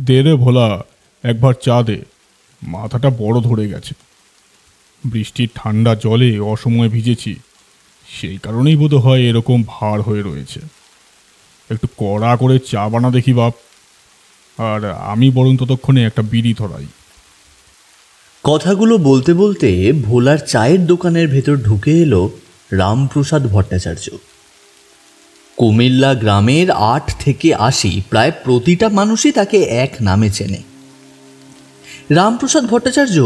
দে রে ভোলা, একবার চা দে। মাথাটা বড় ধরে গেছে। বৃষ্টির ঠান্ডা জলে অসময়ে ভিজেছি, সেই কারণেই বোধ হয় এরকম ভার হয়ে রয়েছে। একটু কড়া করে চা বানা দেখি বাপ। আর আমি বরং ততক্ষণে একটা বিড়ি ধরাই। কথাগুলো বলতে বলতে ভোলার চায়ের দোকানের ভেতর ঢুকে এলো রামপ্রসাদ ভট্টাচার্য। কুমিল্লা গ্রামের ৮ থেকে ৮০ প্রায় প্রতিটা মানুষই তাকে এক নামে চেনে। রামপ্রসাদ ভট্টাচার্য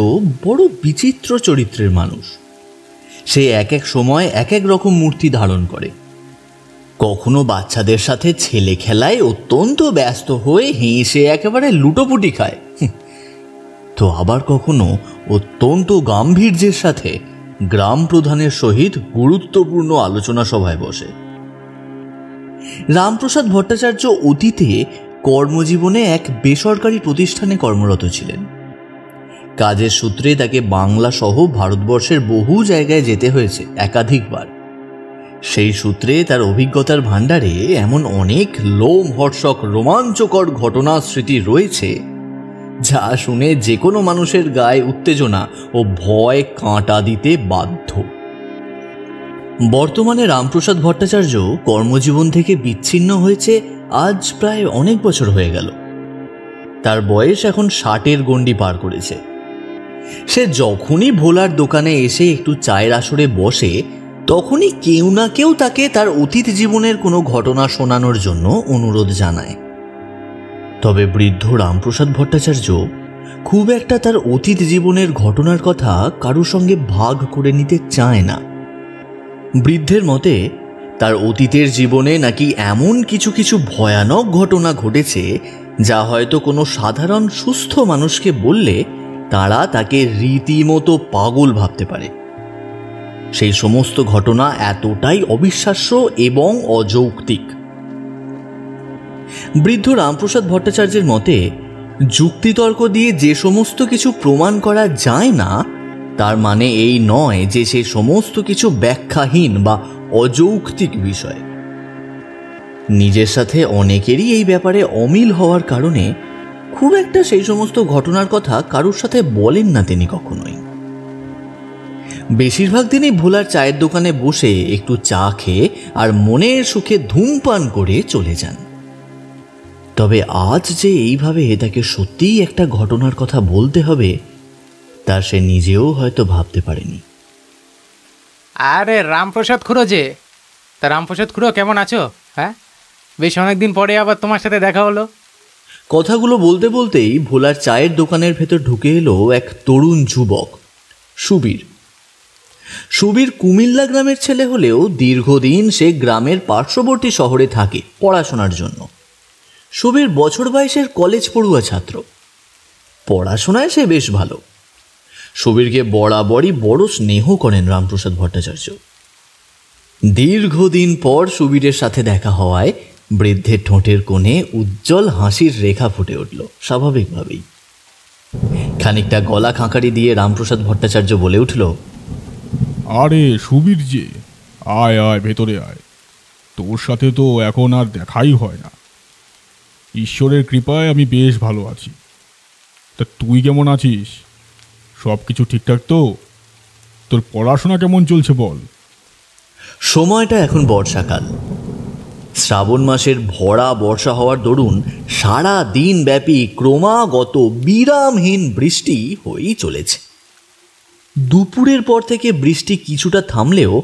বড় বিচিত্র চরিত্রের মানুষ। সে এক এক সময় এক এক রকম মূর্তি ধারণ করে। কখনো বাচ্চাদের সাথে ছেলে খেলায় অত্যন্ত ব্যস্ত হয়ে হেসে একেবারে লুটোপুটি খায়, তো আবার কখনো অত্যন্ত গাম্ভীর্যের সাথে গ্রাম প্রধানের সহিত গুরুত্বপূর্ণ আলোচনা সভায় বসে। রামপ্রসাদ ভট্টাচার্য অতীতে কর্মজীবনে এক বেসরকারি প্রতিষ্ঠানে কর্মরত ছিলেন। কাজের সূত্রে তাকে বাংলা সহ ভারতবর্ষের বহু জায়গায় যেতে হয়েছে একাধিকবার। সেই সূত্রে তার অভিজ্ঞতার ভাণ্ডারে এমন অনেক লোমহর্ষক রোমাঞ্চকর ঘটনা স্মৃতি রয়েছে, যা শুনে যে কোনো মানুষের গায়ে উত্তেজনা ও ভয় কাঁটা দিতে বাধ্য। বর্তমানে রামপ্রসাদ ভট্টাচার্য কর্মজীবন থেকে বিচ্ছিন্ন হয়েছে আজ প্রায় অনেক বছর হয়ে গেল। তার বয়স এখন ৬০-এর গণ্ডি পার করেছে। সে যখনই ভোলার দোকানে এসে একটু চায়ের আসরে বসে, তখনই কেউ না কেউ তাকে তার অতীত জীবনের কোনো ঘটনা শোনানোর জন্য অনুরোধ জানায়। তবে বৃদ্ধ রামপ্রসাদ ভট্টাচার্য খুব একটা তার অতীত জীবনের ঘটনার কথা কারোর সঙ্গে ভাগ করে নিতে চায় না। বৃদ্ধের মতে তার অতীতের জীবনে নাকি এমন কিছু কিছু ভয়ানক ঘটনা ঘটেছে, যা হয়তো কোনো সাধারণ সুস্থ মানুষকে বললে তারা তাকে রীতিমতো পাগল ভাবতে পারে। সেই সমস্ত ঘটনা এতটাই অবিশ্বাস্য এবং অযৌক্তিক। বৃদ্ধ রামপ্রসাদ ভট্টাচার্যের মতে যুক্তিতর্ক দিয়ে যে সমস্ত কিছু প্রমাণ করা যায় না, তার মানে এই নয় যে সে সমস্ত কিছু ব্যাখ্যাহীন বা অযৌক্তিক বিষয়। নিজের সাথে অনেকেরই এই ব্যাপারে অমিল হওয়ার কারণে খুব একটা সেই সমস্ত ঘটনার কথা কারোর সাথে বলেন না তিনি কখনোই। বেশিরভাগ দিনই ভোলার চায়ের দোকানে বসে একটু চা খেয়ে আর মনের সুখে ধূমপান করে চলে যান। তবে আজ যে এইভাবে তাকে সত্যিই একটা ঘটনার কথা বলতে হবে, তা সে নিজেও হয়তো ভাবতে পারেনি। আরে রামপ্রসাদ খুড়ো যে, তা রামপ্রসাদ খুড়ো কেমন আছো? হ্যাঁ, বেশ অনেকদিন পরে আবার তোমার সাথে দেখা হলো। কথাগুলো বলতে বলতেই ভোলার চায়ের দোকানের ভেতর ঢুকে এলো এক তরুণ যুবক, সুবীর। সুবীর কুমিল্লা গ্রামের ছেলে হলেও দীর্ঘদিন সে গ্রামের পার্শ্ববর্তী শহরে থাকে পড়াশোনার জন্য। সুবীর বছর বয়সের কলেজ পড়ুয়া ছাত্র। পড়াশোনায় সে বেশ ভালো। সুবীরকে বরাবরই বড় স্নেহ করেন রামপ্রসাদ ভট্টাচার্য। দীর্ঘদিন পর সুবীরের সাথে দেখা হওয়ায় বৃদ্ধের ঠোঁটের কোণে উজ্জ্বল হাসির রেখা ফুটে উঠল স্বাভাবিকভাবেই। খানিকটা গলা খাঁকারি দিয়ে রামপ্রসাদ ভট্টাচার্য বলে উঠল, আরে সুবীর যে, আয় আয় ভেতরে আয়। তোর সাথে তো এখন আর দেখাই হয় না। ঈশ্বরের কৃপায় আমি বেশ ভালো আছি। তা তুই কেমন আছিস? সব কিছু ঠিকঠাক তো? তোর পড়াশোনা কেমন চলছে বল? সময়টা এখন বর্ষাকাল। শ্রাবণ মাসের ভরা বর্ষা হওয়ার দরুন সারা দিন ব্যাপী ক্রমাগত বিরামহীন বৃষ্টি হয়েই চলেছে। দুপুরের পর থেকে বৃষ্টি কিছুটা থামলেও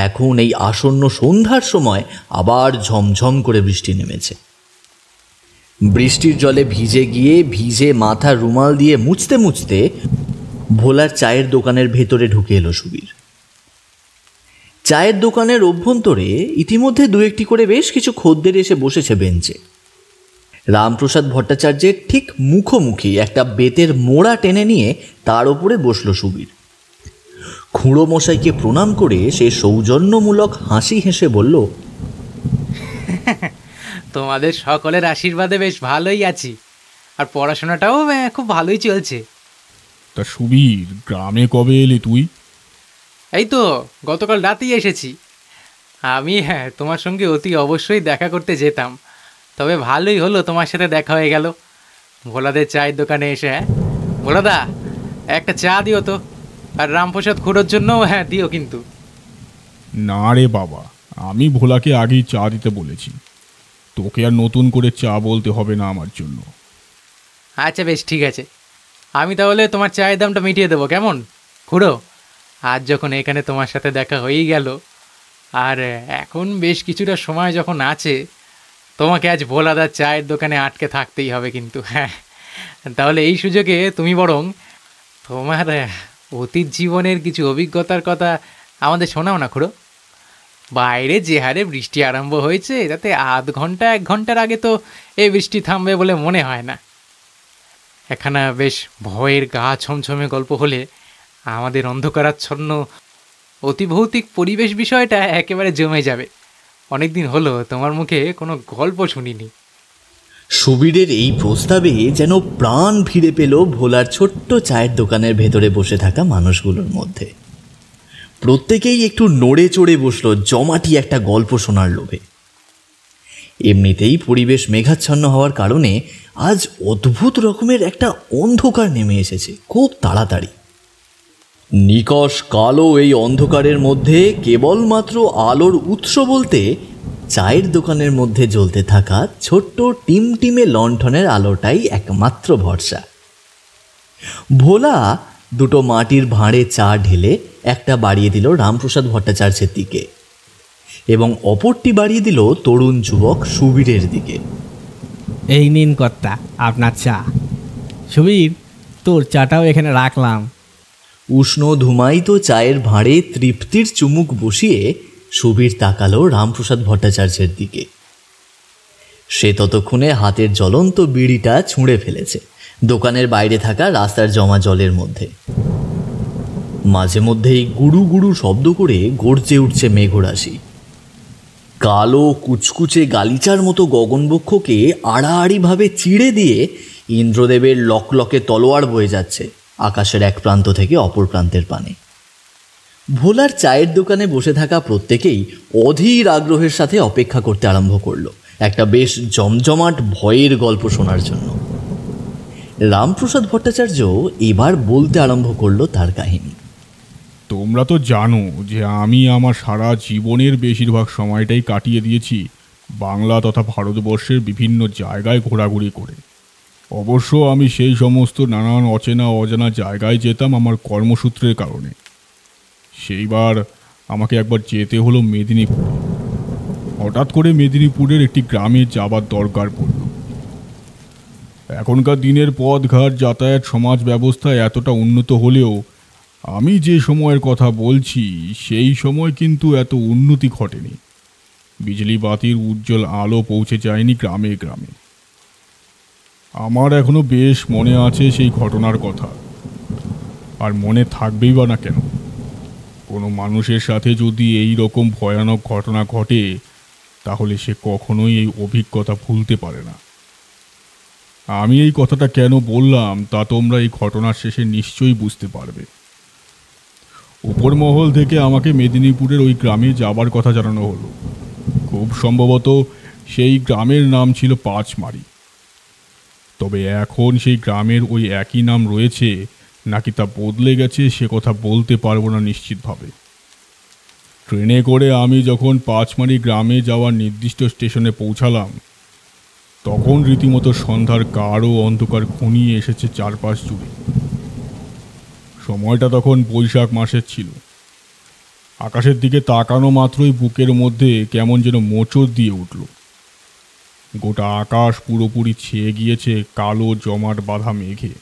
এখন এই আসন্ন সন্ধ্যার সময় আবার ঝমঝম করে বৃষ্টি নেমেছে। বৃষ্টির জলে ভিজে গিয়ে ভিজে মাথা রুমাল দিয়ে মুছতে মুছতে ভোলার চায়ের দোকানের ভেতরে ঢুকে এলো সুবীর। চায়ের দোকানের অভ্যন্তরে ইতিমধ্যে দু একটি করে বেশ কিছু খদ্দের এসে বসেছে বেঞ্চে। রামপ্রসাদ ভট্টাচার্যের ঠিক মুখোমুখি একটা বেতের মোড়া টেনে নিয়ে তার ওপরে বসল সুবীর। খুঁড়ো মশাইকে প্রণাম করে সে সৌজন্যমূলক হাসি হেসে বলল, তোমাদের সকলের আশীর্বাদে বেশ ভালোই আছি, আর পড়াশোনাটাও খুব ভালোই চলছে। তা সুবীর, গ্রামে কবে এলি তুই? এই তো গতকাল রাতেই এসেছি। আমি তোমার সঙ্গে অতি অবশ্যই দেখা করতে যেতাম, তবে ভালোই হলো তোমার সাথে দেখা হয়ে গেল। ভোলাদের চায়ের দোকানে এসে। হ্যাঁ ভোলাদা, একটা চা দিও তো, আর রামপ্রসাদ খুড়োর জন্যও হ্যাঁ দিও কিন্তু। না রে বাবা, আমি ভোলাকে আগেই চা দিতে বলেছি, তোকে আর নতুন করে চা বলতে হবে না আমার জন্য। আচ্ছা বেশ ঠিক আছে, আমি তাহলে তোমার চায়ের দামটা মিটিয়ে দেবো, কেমন খুড়ো? আজ যখন এখানে তোমার সাথে দেখা হয়েই গেল, আর এখন বেশ কিছুটা সময় যখন আছে, তোমাকে আজ ভোলাদার চায়ের দোকানে আটকে থাকতেই হবে কিন্তু। হ্যাঁ, তাহলে এই সুযোগে তুমি বরং তোমার অতীত জীবনের কিছু অভিজ্ঞতার কথা আমাদের শোনাও না খুড়ো। বাইরে যে হারে বৃষ্টি আরম্ভ হয়েছে, তাতে আধ ঘন্টা 1 ঘন্টার আগে তো এই বৃষ্টি থামবে বলে মনে হয় না। একখানা বেশ ভয়ের গা ছমছমে গল্প হলে আমাদের অন্ধকারাচ্ছন্ন অতিভৌতিক পরিবেশ বিষয়টা একেবারে জমে যাবে। অনেকদিন হলো তোমার মুখে কোনো গল্প শুনিনি। সুবীরের এই প্রস্তাবে যেন প্রাণ ফিরে পেল ভোলার ছোট্ট চায়ের দোকানের ভেতরে বসে থাকা মানুষগুলোর মধ্যে। প্রত্যেকেই একটু নড়ে চড়ে বসলো জমাটি একটা গল্প শোনার লোভে। এমনিতেই পরিবেশ মেঘাচ্ছন্ন হওয়ার কারণে আজ অদ্ভুত রকমের একটা অন্ধকার নেমে এসেছে খুব তাড়াতাড়ি। নিকষ কালো এই অন্ধকারের মধ্যে কেবলমাত্র আলোর উৎস বলতে চায়ের দোকানের মধ্যে জ্বলতে থাকা ছোট্ট টিমটিমে লণ্ঠনের আলোটাই একমাত্র ভরসা। ভোলা দুটো মাটির ভাঁড়ে চা ঢেলে একটা বাড়িয়ে দিল রামপ্রসাদ ভট্টাচার্যের দিকে এবং অপরটি বাড়িয়ে দিল তরুণ যুবক সুবীরের দিকে। এই নিন কর্তা আপনার চা। সুবীর, তোর চাটাও এখানে রাখলাম। উষ্ণ ধুমায়িত চায়ের ভাঁড়ে তৃপ্তির চুমুক বসিয়ে সুবীর তাকালো রামপ্রসাদ ভট্টাচার্যের দিকে। সে ততক্ষণে হাতের জ্বলন্ত বিড়িটা ছুঁড়ে ফেলেছে দোকানের বাইরে থাকা রাস্তার জমা জলের মধ্যে। মাঝে মধ্যেই গুড়ু গুড়ু শব্দ করে গর্জে উঠছে মেঘরাশি। কালো কুচকুচে গালিচার মতো গগনবক্ষকে আড়াআড়িভাবে চিড়ে দিয়ে ইন্দ্রদেবের লকলকে তলোয়ার বয়ে যাচ্ছে আকাশের এক প্রান্ত থেকে অপর প্রান্তের পানে। ভোলার চায়ের দোকানে বসে থাকা প্রত্যেকেই অধীর আগ্রহের সাথে অপেক্ষা করতে আরম্ভ করলো একটা বেশ জমজমাট ভয়ের গল্প শোনার জন্য। রামপ্রসাদ ভট্টাচার্য এবার বলতে আরম্ভ করলো তার কাহিনী। তোমরা তো জানো যে আমি আমার সারা জীবনের বেশিরভাগ সময়টাই কাটিয়ে দিয়েছি বাংলা তথা ভারতবর্ষের বিভিন্ন জায়গায় ঘোরাঘুরি করে। অবশ্য আমি সেই সমস্ত নানান অচেনা অজানা জায়গায় যেতাম আমার কর্মসূত্রের কারণে। সেইবার আমাকে একবার যেতে হলো মেদিনীপুরে। হঠাৎ করে মেদিনীপুরের একটি গ্রামে যাবার দরকার পড়ল। এখনকার দিনের পথঘাট যাতায়াত সমাজ ব্যবস্থা এতটা উন্নত হলেও আমি যে সময়ের কথা বলছি সেই সময় কিন্তু এত উন্নতি ঘটেনি। বিজলি বাতির উজ্জ্বল আলো পৌঁছে যায়নি গ্রামে গ্রামে। আমার এখনো বেশ মনে আছে সেই ঘটনার কথা, আর মনে থাকবেই বা না কেন। কোনো মানুষের সাথে যদি এই রকম ভয়ানক ঘটনা ঘটে তাহলে সে কখনোই এই অভিজ্ঞতা ভুলতে পারে না। আমি এই কথাটা কেন বললাম তা তোমরা এই ঘটনার শেষে নিশ্চয়ই বুঝতে পারবে। উপর মহল থেকে আমাকে মেদিনীপুরের ওই গ্রামে যাবার কথা জানানো হলো। খুব সম্ভবত সেই গ্রামের নাম ছিল পাঁচমারি। তবে এখন সেই গ্রামের ওই একই নাম রয়েছে নাকি তা বদলে গেছে সে কথা বলতে পারবো না নিশ্চিতভাবে। ট্রেনে করে আমি যখন পাঁচমারি গ্রামে যাওয়ার নির্দিষ্ট স্টেশনে পৌঁছালাম তখন রীতিমতো সন্ধ্যার গাঢ় অন্ধকার ঘনিয়ে এসেছে চারপাশ জুড়ে। সময়টা তখন বৈশাখ মাসের ছিল। আকাশের দিকে তাকানো মাত্রই বুকের মধ্যে কেমন যেন মোচড় দিয়ে উঠল। গোটা আকাশ পুরোপুরি ছেয়ে গিয়েছে কালো জমাট বাঁধা মেঘে।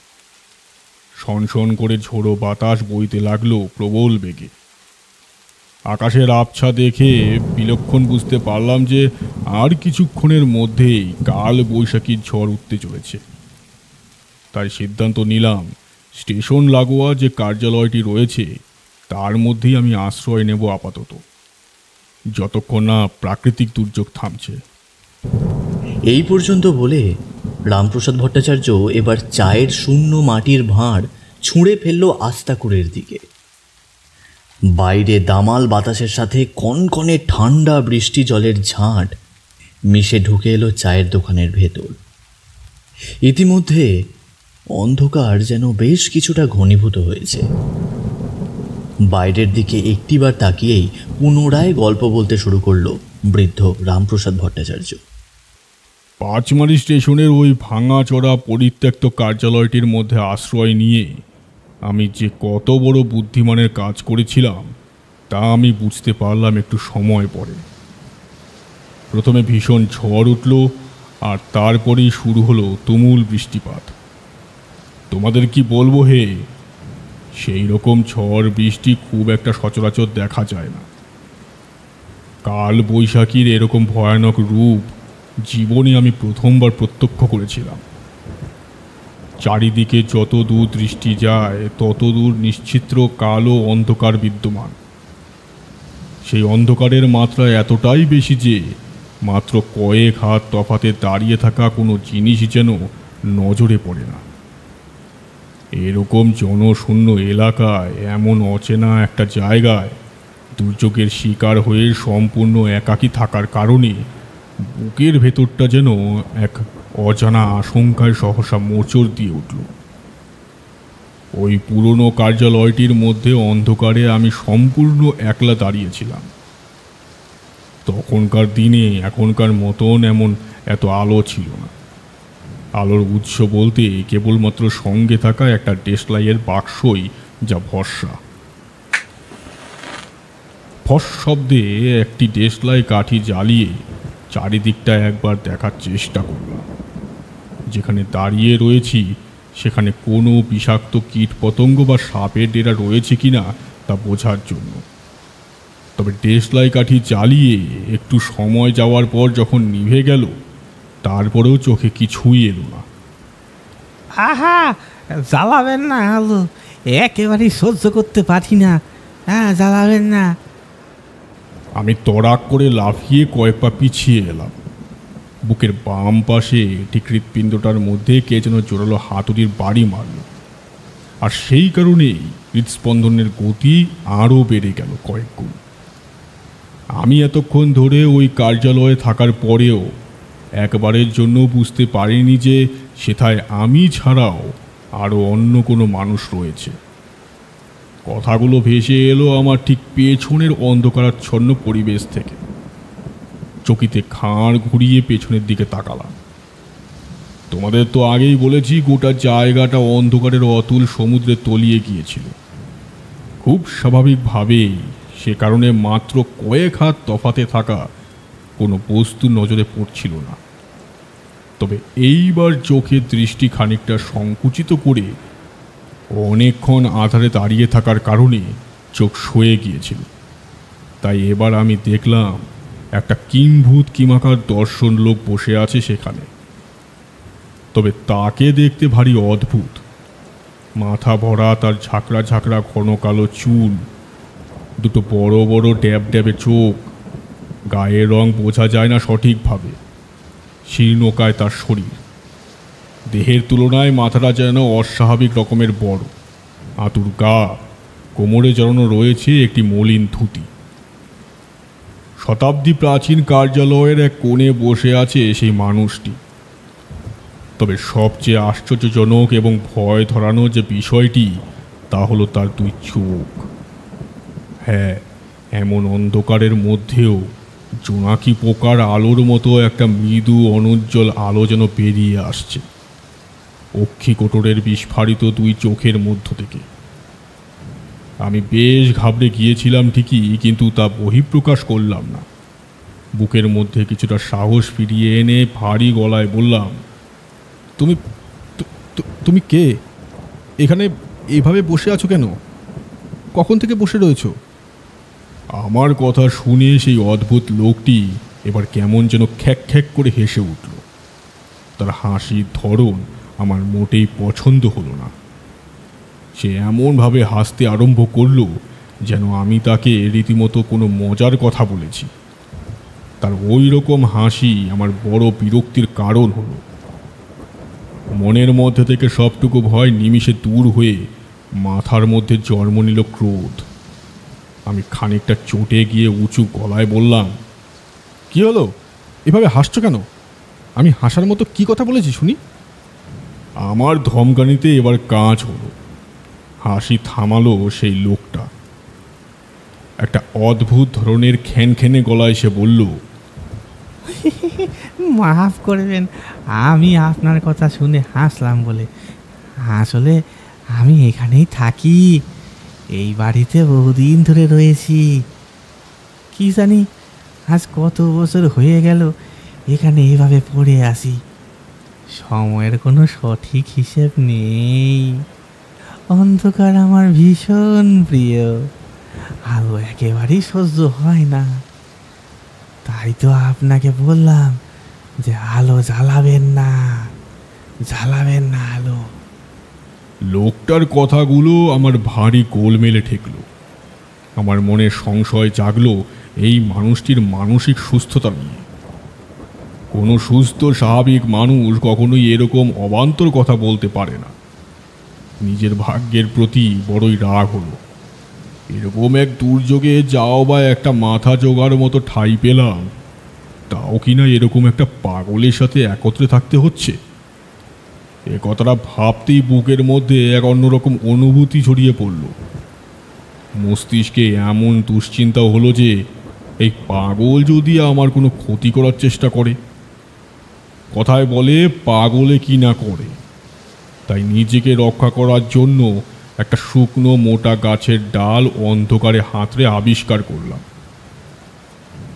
সনসন করে ঝোড়ো বাতাস বইতে লাগলো প্রবল বেগে। আকাশের আবছা দেখে বিলক্ষণ বুঝতে পারলাম যে আর কিছুক্ষণের মধ্যেই কাল বৈশাখীর ঝড় উঠতে চলেছে। তাই সিদ্ধান্ত নিলাম স্টেশন লাগোয়া যে কার্যালয়টি রয়েছে তার মধ্যেই আমি আশ্রয় নেব আপাতত, যতক্ষণ না প্রাকৃতিক দুর্যোগ থামছে। এই পর্যন্ত বলে রামপ্রসাদ ভট্টাচার্য এবার চায়ের শূন্য মাটির ভাঁড় ছুঁড়ে ফেলল আস্তাকুড়ের দিকে। বাইরে দামাল বাতাসের সাথে কনকনে ঠান্ডা বৃষ্টি জলের ঝাঁট মিশে ঢুকে এলো চায়ের দোকানের ভেতর। ইতিমধ্যে অন্ধকার যেন বেশ কিছুটা ঘনীভূত হয়েছে। বাইরের দিকে একটিবার তাকিয়েই পুনরায় গল্প বলতে শুরু করলো বৃদ্ধ রামপ্রসাদ ভট্টাচার্য। পাঁচমারি স্টেশনের ওই ভাঙাচোরা পরিত্যক্ত কার্যালয়টির মধ্যে আশ্রয় নিয়ে আমি যে কত বড় বুদ্ধিমানের কাজ করেছিলাম তা আমি বুঝতে পারলাম একটু সময় পরে। প্রথমে ভীষণ ঝড় উঠল, আর তারপরেই শুরু হলো তুমুল বৃষ্টিপাত। তোমাদের কি বলবো হে, সেই রকম ঝড় বৃষ্টি খুব একটা সচরাচর দেখা যায় না। কাল বৈশাখীর এরকম ভয়ানক রূপ জীবনে আমি প্রথমবার প্রত্যক্ষ করেছিলাম। চারিদিকে যত দূর দৃষ্টি যায় তত দূর নিশ্চিত্র কালো অন্ধকার বিদ্যমান। সেই অন্ধকারের মাত্রা এতটাই বেশি যে মাত্র কয়েক হাত তফাতে দাঁড়িয়ে থাকা কোনো জিনিস যেন নজরে পড়ে না। এরকম জনশূন্য এলাকায়, এমন অচেনা একটা জায়গায় দুর্যোগের শিকার হয়ে সম্পূর্ণ একাকী থাকার কারণে বুকের ভেতরটা যেন এক অজানা আশঙ্কায় সহসা মোচড় দিয়ে উঠল। ওই পুরনো কার্যালয়টির মধ্যে অন্ধকারে আমি সম্পূর্ণ একলা দাঁড়িয়েছিলাম। তখনকার দিনে এখনকার মতন এত আলো ছিল না। আলোর উৎস বলতে কেবলমাত্র সঙ্গে থাকা একটা দেশলাইয়ের বাক্সই যা ভরসা। ফস শব্দে একটি দেশলাই কাঠি জ্বালিয়ে চারিদিকটা একবার দেখার চেষ্টা করলাম। যেখানে দাঁড়িয়ে রয়েছি সেখানে কোনো বিষাক্ত কীট পতঙ্গ বা সাপের ডেরা রয়েছে কিনা তা বোঝার জন্য। তবে দেশলাই কাঠি জ্বালিয়ে একটু সময় যাওয়ার পর যখন নিভে গেল, তারপরেও চোখে কিছুই এলো না। আহা, জ্বালাবেন না আলো, একেবারেই সহ্য করতে পারি না। হ্যাঁ, জ্বালাবেন না। আমি তড়াক করে লাফিয়ে কয়েক পা পিছিয়ে এলাম। বুকের বাম পাশে একটি হৃৎপিণ্ডটার মধ্যে কে যেন জোরালো হাতুড়ির বাড়ি মারল, আর সেই কারণেই হৃৎস্পন্দনের গতি আরও বেড়ে গেল কয়েক গুণ। আমি এতক্ষণ ধরে ওই কার্যালয়ে থাকার পরেও একবারের জন্য বুঝতে পারিনি যে সেথায় আমি ছাড়াও আরও অন্য কোনো মানুষ রয়েছে। কথাগুলো ভেসে এলো আমার ঠিক পেছনের অন্ধকারাচ্ছন্ন পরিবেশ থেকে। চকিতে ঘাড় ঘুরিয়ে পেছনের দিকে তাকালাম। তোমাদের তো আগেই বলেছি গোটা জায়গাটা অন্ধকারের অতুল সমুদ্রে তলিয়ে গিয়েছিল। খুব স্বাভাবিকভাবেই সে কারণে মাত্র কয়েক হাত তফাতে থাকা কোনো বস্তু নজরে পড়ছিল না। তবে এইবার চোখের দৃষ্টি খানিকটা সংকুচিত করে অনেকক্ষণ আধারে দাঁড়িয়ে থাকার কারণে চোখ সয়ে গিয়েছিল। তাই এবার আমি দেখলাম একটা কিম্ভূত কিমাকার দর্শন লোক বসে আছে সেখানে। তবে তাকে দেখতে ভারী অদ্ভুত। মাথা ভরা তার ঝাঁকড়া ঝাঁকড়া ঘন কালো চুল, দুটো বড় বড় ড্যাব ড্যাবে চোখ, গায়ের রং বোঝা যায় না সঠিকভাবে, শীর্ণকায় তার শরীর। দেহের তুলনায় মাথাটা যেন অস্বাভাবিক রকমের বড়। আঁতুর গা, কোমরে জড়ানো রয়েছে একটি মলিন ধুতি। শতাব্দী প্রাচীন কার্যালয়ের এক কোণে বসে আছে সেই মানুষটি। তবে সবচেয়ে আশ্চর্যজনক এবং ভয় ধরানো যে বিষয়টি তা হলো তার দুই চোখ। হ্যাঁ, এমন অন্ধকারের মধ্যেও জোনাকি পোকার আলোর মতো একটা মৃদু অনুজ্জ্বল আলো যেন বেরিয়ে আসছে অক্ষিকোটরের বিস্ফারিত দুই চোখের মধ্য থেকে। আমি বেশ ঘাবড়ে গিয়েছিলাম ঠিকই, কিন্তু তা বহিঃপ্রকাশ করলাম না। বুকের মধ্যে কিছুটা সাহস ফিরিয়ে এনে ভারী গলায় বললাম, তুমি তুমি কে? এখানে এভাবে বসে আছো কেন? কখন থেকে বসে রয়েছো? আমার কথা শুনে সেই অদ্ভুত লোকটি এবার কেমন যেন খ্যাক খ্যাক করে হেসে উঠল। তার হাসির ধরন আমার মোটেই পছন্দ হলো না। সে এমনভাবে হাসতে আরম্ভ করল যেন আমি তাকে রীতিমতো কোনো মজার কথা বলেছি। তার ওই রকম হাসি আমার বড় বিরক্তির কারণ হলো। মনের মধ্যে থেকে সবটুকু ভয় নিমিষে দূর হয়ে মাথার মধ্যে জন্ম নিল ক্রোধ। আমি খানিকটা চটে গিয়ে উঁচু গলায় বললাম, কি হলো? এভাবে হাসছো কেন? আমি হাসার মতো কি কথা বলেছি শুনি? আমার ধমকানিতে এবার কাজ হলো। হাসি থামালো সেই লোকটা। একটা অদ্ভুত ধরনের খ্যানখ্যানে গলায় সে বলল, মাফ করবেন, আমি আপনার কথা শুনে হাসলাম বলে। আসলে আমি এখানেই থাকি, এই বাড়িতে বহুদিন ধরে রয়েছি। কি জানি আজ কত বছর হয়ে গেল এখানে এভাবে পড়ে আসি। সময়ের কোনো সঠিক হিসেব নেই। অন্ধকার আমার ভীষণ প্রিয়, আলো একেবারেই সহ্য হয় না। তাই তো আপনাকে বললাম যে আলো জ্বালাবেন না, জ্বালাবেন না আলো। লোকটার কথাগুলো আমার ভারী গোলমেলে ঠেকলো। আমার মনে সংশয় জাগলো এই মানুষটির মানসিক সুস্থতা নিয়ে। কোনো সুস্থ স্বাভাবিক মানুষ কখনোই এরকম অবান্তর কথা বলতে পারে না। নিজের ভাগ্যের প্রতি বড়ই রাগ হলো। এরকম এক দুর্যোগে যাও বা একটা মাথা জোগার মতো ঠাঁই পেলাম, তাও কিনা এরকম একটা পাগলের সাথে একত্রে থাকতে হচ্ছে। এ কথাটা ভাবতেই বুকের মধ্যে এক অন্যরকম অনুভূতি ছড়িয়ে পড়ল। মস্তিষ্কে এমন দুশ্চিন্তাও হলো যে এই পাগল যদি আমার কোনো ক্ষতি করার চেষ্টা করে। কথায় বলে পাগলে কি না করে। তাই নিজেকে রক্ষা করার জন্য একটা শুকনো মোটা গাছের ডাল অন্ধকারে হাতড়ে আবিষ্কার করলাম।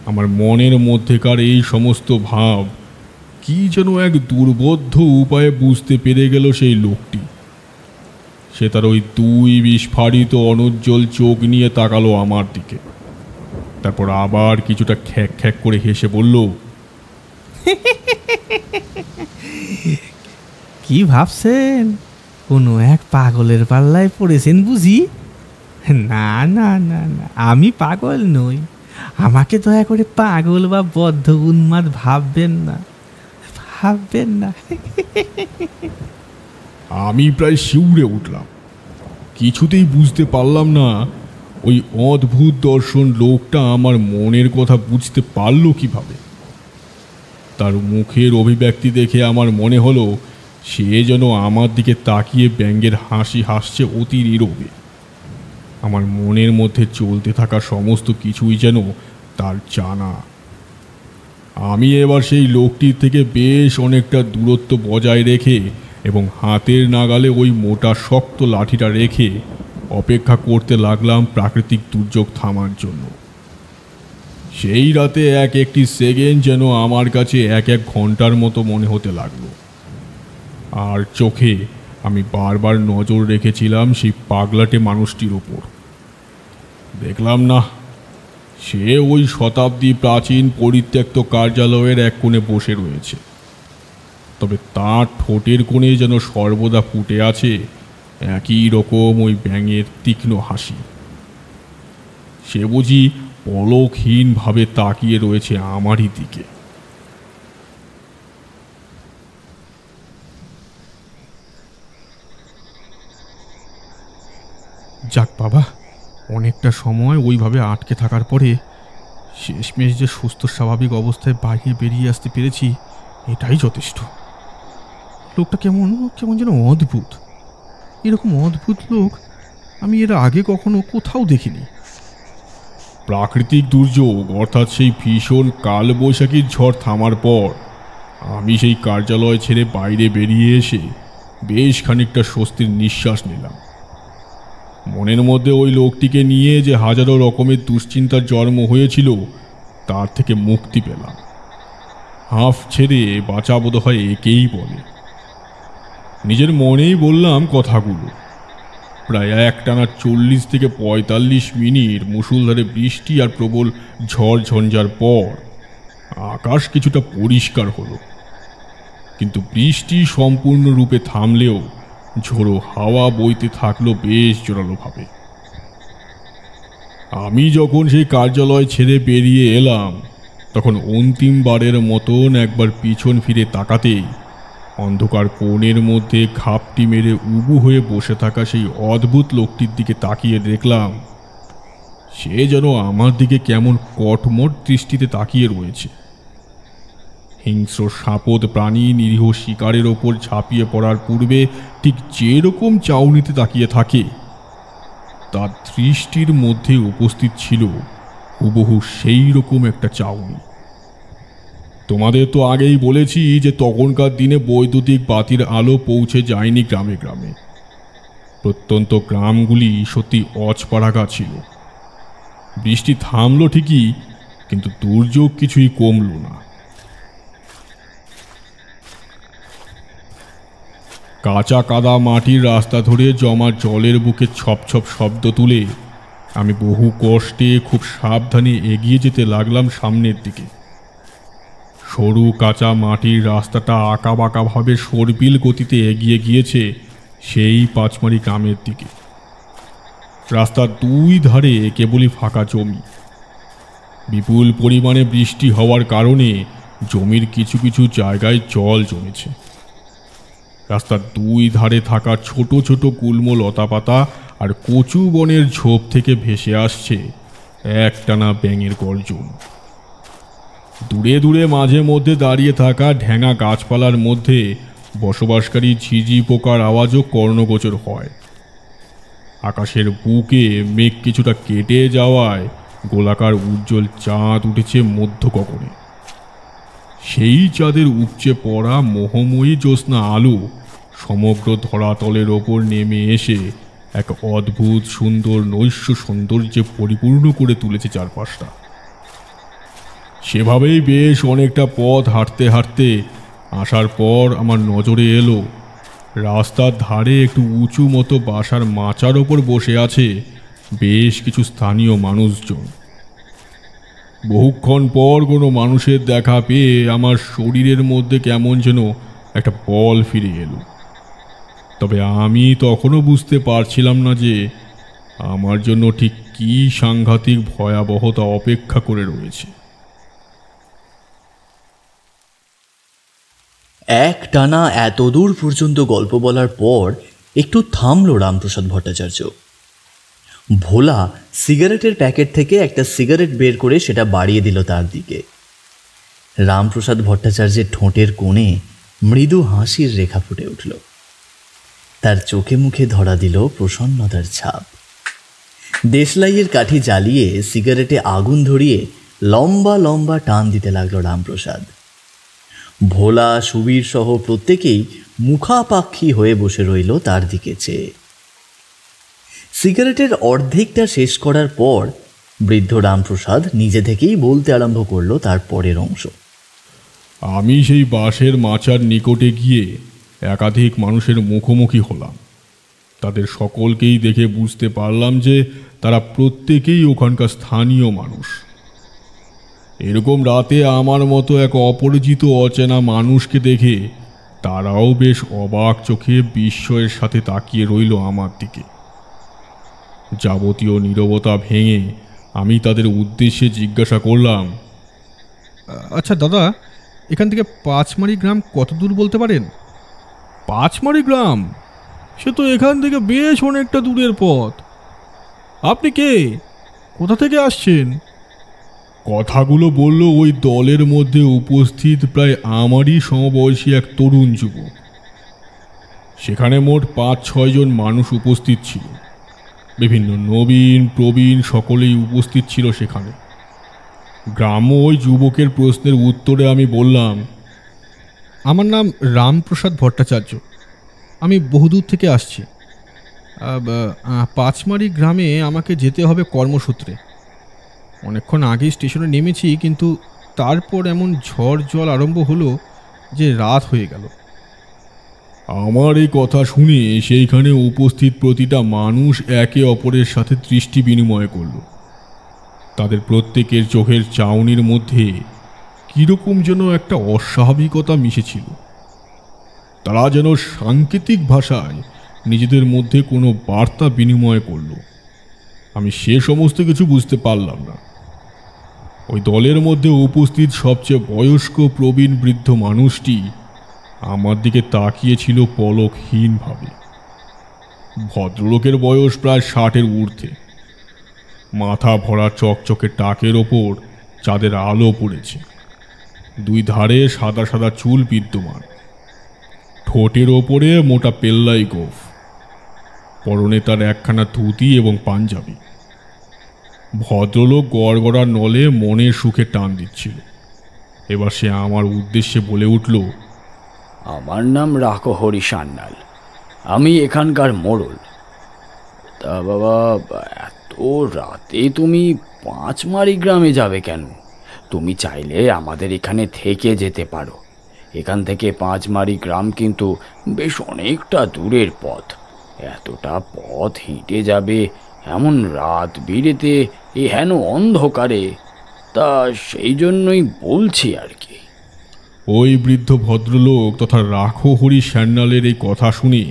আমার মনের মধ্যেকার এই সমস্ত ভাব কি যেন এক দুর্বোধ্য উপায়ে বুঝতে পেরে গেল সেই লোকটি। সে তার ওই দুই বিস্ফারিত অনুজ্জ্বল চোখ নিয়ে তাকালো আমার দিকে। তারপর আবার কিছুটা খ্যাক খ্যাক করে হেসে বলল, কি ভাবছেন কোনো এক পাগলের পাল্লায় পড়েছেন বুঝি? না না না না, আমি পাগল নই। আমাকে দয়া করে পাগল বা বদ্ধ উন্মাদ ভাববেন না, ভাববেন না। আমি প্রায় শিউরে উঠলাম। কিছুতেই বুঝতে পারলাম না ওই অদ্ভুত দর্শন লোকটা আমার মনের কথা বুঝতে পারলো কিভাবে। তার মুখের অভিব্যক্তি দেখে আমার মনে হলো সে যেন আমার দিকে তাকিয়ে ব্যঙ্গের হাসি হাসছে অতি নীরবে। আমার মনের মধ্যে চলতে থাকা সমস্ত কিছুই যেন তার জানা। আমি এবার সেই লোকটির থেকে বেশ অনেকটা দূরত্ব বজায় রেখে এবং হাতের নাগালে ওই মোটা শক্ত লাঠিটা রেখে অপেক্ষা করতে লাগলাম প্রাকৃতিক দুর্যোগ থামার জন্য। সেই রাতে এক একটি সেকেন্ড যেন আমার কাছে এক এক ঘন্টার মতো মনে হতে লাগলো। আর চোখে আমি বারবার নজর রেখেছিলাম সেই পাগলাটে মানুষটির ওপর। দেখলাম না, সে ওই শতাব্দী প্রাচীন পরিত্যক্ত কার্যালয়ের এক কোণে বসে রয়েছে। তবে তার ঠোঁটের কোণে যেন সর্বদা ফুটে আছে একই রকম ওই ব্যাঙের তীক্ষ্ণ হাসি। সে বুঝি পলকহীনভাবে তাকিয়ে রয়েছে আমারই দিকে। যাক বাবা, অনেকটা সময় ওইভাবে আটকে থাকার পরে শেষমেশ যে সুস্থ স্বাভাবিক অবস্থায় বাইরে বেরিয়ে আসতে পেরেছি, এটাই যথেষ্ট। লোকটা কেমন কেমন যেন অদ্ভুত। এরকম অদ্ভুত লোক আমি এর আগে কখনো কোথাও দেখিনি। প্রাকৃতিক দুর্যোগ অর্থাৎ সেই ভীষণ কালবৈশাখীর ঝড় থামার পর আমি সেই কার্যালয় ছেড়ে বাইরে বেরিয়ে এসে বেশ খানিকটা স্বস্তির নিঃশ্বাস নিলাম। মনের মধ্যে ওই লোকটিকে নিয়ে যে হাজারো রকমের দুশ্চিন্তার জন্ম হয়েছিল তার থেকে মুক্তি পেলাম। হাঁফ ছেড়ে বাঁচা বোধ হয় একেই বলে। নিজের মনেই বললাম কথাগুলো। প্রায় একটানা 40 থেকে 45 মিনিট মুষলধারে বৃষ্টি আর প্রবল ঝড় ঝঞ্ঝার পর আকাশ কিছুটা পরিষ্কার হলো, কিন্তু বৃষ্টি সম্পূর্ণরূপে থামলেও ঝোড়ো হাওয়া বইতে থাকলো বেশ জোরালোভাবে। আমি যখন সেই কার্যালয় ছেড়ে বেরিয়ে এলাম তখন অন্তিমবারের মতন একবার পিছন ফিরে তাকাতেই অন্ধকার কোণের মধ্যে ঘাপটি মেরে উবু হয়ে বসে থাকা সেই অদ্ভুত লোকটির দিকে তাকিয়ে দেখলাম সে যেন আমার দিকে কেমন কটমট দৃষ্টিতে তাকিয়ে রয়েছে। হিংস্র সাপদ প্রাণী নিরীহ শিকারের ওপর ঝাঁপিয়ে পড়ার পূর্বে ঠিক যেরকম চাউনিতে তাকিয়ে থাকে, তার দৃষ্টির মধ্যে উপস্থিত ছিল হুবহু সেই রকম একটা চাউনি। তোমাদের তো আগেই বলেছি যে তখনকার দিনে বৈদ্যুতিক বাতির আলো পৌঁছে যায়নি গ্রামে গ্রামে। প্রত্যন্ত গ্রামগুলি সত্যি অচপাড়াগা ছিল। বৃষ্টি থামলো ঠিকই, কিন্তু দুর্যোগ কিছুই কমল না। কাঁচা কাদা মাটির রাস্তা ধরে জমা জলের বুকে ছপছপ শব্দ তুলে আমি বহু কষ্টে খুব সাবধানে এগিয়ে যেতে লাগলাম সামনের দিকে। সরু কাঁচা মাটির রাস্তাটা আঁকাবাঁকাভাবে সর্পিল গতিতে এগিয়ে গিয়েছে সেই পাঁচমারি গ্রামের দিকে। রাস্তার দুই ধারে কেবলই ফাঁকা জমি। বিপুল পরিমাণে বৃষ্টি হওয়ার কারণে জমির কিছু কিছু জায়গায় জল জমেছে। রাস্তার দুই ধারে থাকা ছোট ছোট গুল্ম লতাপাতা আর কচু বনের ঝোপ থেকে ভেসে আসছে একটানা ব্যাঙের গর্জন। দূরে দূরে মাঝে মধ্যে দাঁড়িয়ে থাকা ঢ্যাঙা গাছপালার মধ্যে বসবাসকারী ঝিঝি পোকার আওয়াজও কর্ণগোচর হয়। আকাশের বুকে মেঘ কিছুটা কেটে যাওয়ায় গোলাকার উজ্জ্বল চাঁদ উঠেছে মধ্য গগনে। সেই চাঁদের উপচে পড়া মোহময়ী জ্যোৎস্না আলো সমগ্র ধরাতলের ওপর নেমে এসে এক অদ্ভুত সুন্দর নৈশ সৌন্দর্যে পরিপূর্ণ করে তুলেছে চারপাশটা। সেভাবেই বেশ অনেকটা পথ হাঁটতে হাঁটতে আসার পর আমার নজরে এলো রাস্তার ধারে একটু উঁচু মতো বাসার মাচার ওপর বসে আছে বেশ কিছু স্থানীয় মানুষজন। বহুক্ষণ পর কোনো মানুষের দেখা পেয়ে আমার শরীরের মধ্যে কেমন যেন একটা বল ফিরে এলো। তবে আমি তখনও বুঝতে পারছিলাম না যে আমার জন্য ঠিক কী সাংঘাতিক ভয়াবহতা অপেক্ষা করে রয়েছে। এক টানা এত দূর পর্যন্ত গল্প বলার পর একটু থামল রামপ্রসাদ ভট্টাচার্য। ভোলা সিগারেটের প্যাকেট থেকে একটা সিগারেট বের করে সেটা বাড়িয়ে দিল তার দিকে। রামপ্রসাদ ভট্টাচার্যের ঠোঁটের কোণে মৃদু হাসির রেখা ফুটে উঠল। তার চোখে মুখে ধরা দিল প্রসন্নতার ছাপ। দেশলাইয়ের কাঠি জ্বালিয়ে সিগারেটে আগুন ধরিয়ে লম্বা লম্বা টান দিতে লাগলো রামপ্রসাদ। ভোলা, সুবীর সহ প্রত্যেকেই মুখাপাক্ষী হয়ে বসে রইল তার দিকে চেয়ে। সিগারেটের অর্ধেকটা শেষ করার পর বৃদ্ধ রামপ্রসাদ নিজে থেকেই বলতে আরম্ভ করলো তার পরের অংশ। আমি সেই বাঁশের মাচার নিকটে গিয়ে একাধিক মানুষের মুখোমুখি হলাম। তাদের সকলকেই দেখে বুঝতে পারলাম যে তারা প্রত্যেকেই ওখানকার স্থানীয় মানুষ। এরকম রাতে আমার মতো এক অপরিচিত অচেনা মানুষকে দেখে তারাও বেশ অবাক চোখে বিস্ময়ের সাথে তাকিয়ে রইল আমার দিকে। যাবতীয় নীরবতা ভেঙে আমি তাদের উদ্দেশ্যে জিজ্ঞাসা করলাম, আচ্ছা দাদা, এখান থেকে পাঁচমারি গ্রাম কত দূর বলতে পারেন? পাঁচমারি গ্রাম? সে তো এখান থেকে বেশ অনেকটা দূরের পথ। আপনি কে? কোথা থেকে আসছেন? কথাগুলো বলল ওই দলের মধ্যে উপস্থিত প্রায় আমারই সমবয়সী এক তরুণ যুবক। সেখানে মোট ৫-৬ জন মানুষ উপস্থিত ছিল। বিভিন্ন নবীন প্রবীণ সকলেই উপস্থিত ছিল সেখানে। গ্রাম্য ওই যুবকের প্রশ্নের উত্তরে আমি বললাম, আমার নাম রামপ্রসাদ ভট্টাচার্য, আমি বহুদূর থেকে আসছি। পাঁচমারি গ্রামে আমাকে যেতে হবে কর্মসূত্রে। অনেকক্ষণ আগেই স্টেশনে নেমেছি, কিন্তু তারপর এমন ঝড় জল আরম্ভ হলো যে রাত হয়ে গেল। আমার এই কথা শুনে সেইখানে উপস্থিত প্রতিটা মানুষ একে অপরের সাথে দৃষ্টি বিনিময় করল। তাদের প্রত্যেকের চোখের চাউনির মধ্যে কীরকম যেন একটা অস্বাভাবিকতা মিশেছিল। তারা যেন সাংকেতিক ভাষায় নিজেদের মধ্যে কোনো বার্তা বিনিময় করল। আমি সে সমস্ত কিছু বুঝতে পারলাম না। ওই দলের মধ্যে উপস্থিত সবচেয়ে বয়স্ক প্রবীণ বৃদ্ধ মানুষটি আমার দিকে তাকিয়েছিল পলকহীনভাবে। ভদ্রলোকের বয়স প্রায় ৬০-এর ঊর্ধ্বে। মাথা ভরা চকচকে টাকের ওপর চাঁদের আলো পড়েছে। দুই ধারে সাদা সাদা চুল বিদ্যমান, ঠোঁটের ওপরে মোটা পেল্লাই গোফ, পরনে তার একখানা ধুতি এবং পাঞ্জাবি। ভদ্রলোক গড়গড়া নলে মনের সুখে টান দিচ্ছিল। এবার সে আমার উদ্দেশ্যে বলে উঠল, আমার নাম রাকহরি সান্যাল, আমি এখানকার মোড়ল। তা বাবা, এত রাতে তুমি পাঁচমারি গ্রামে যাবে কেন? তুমি চাইলে আমাদের এখানে থেকে যেতে পারো। এখান থেকে পাঁচমারি গ্রাম কিন্তু বেশ অনেকটা দূরের পথ। এতটা পথ হেঁটে যাবে এমন রাত বিরেতে হেন অন্ধকারে, তা সেই জন্যই বলছি আর কি। ওই বৃদ্ধ ভদ্রলোক তথা রাকহরি সান্যালের এই কথা শুনে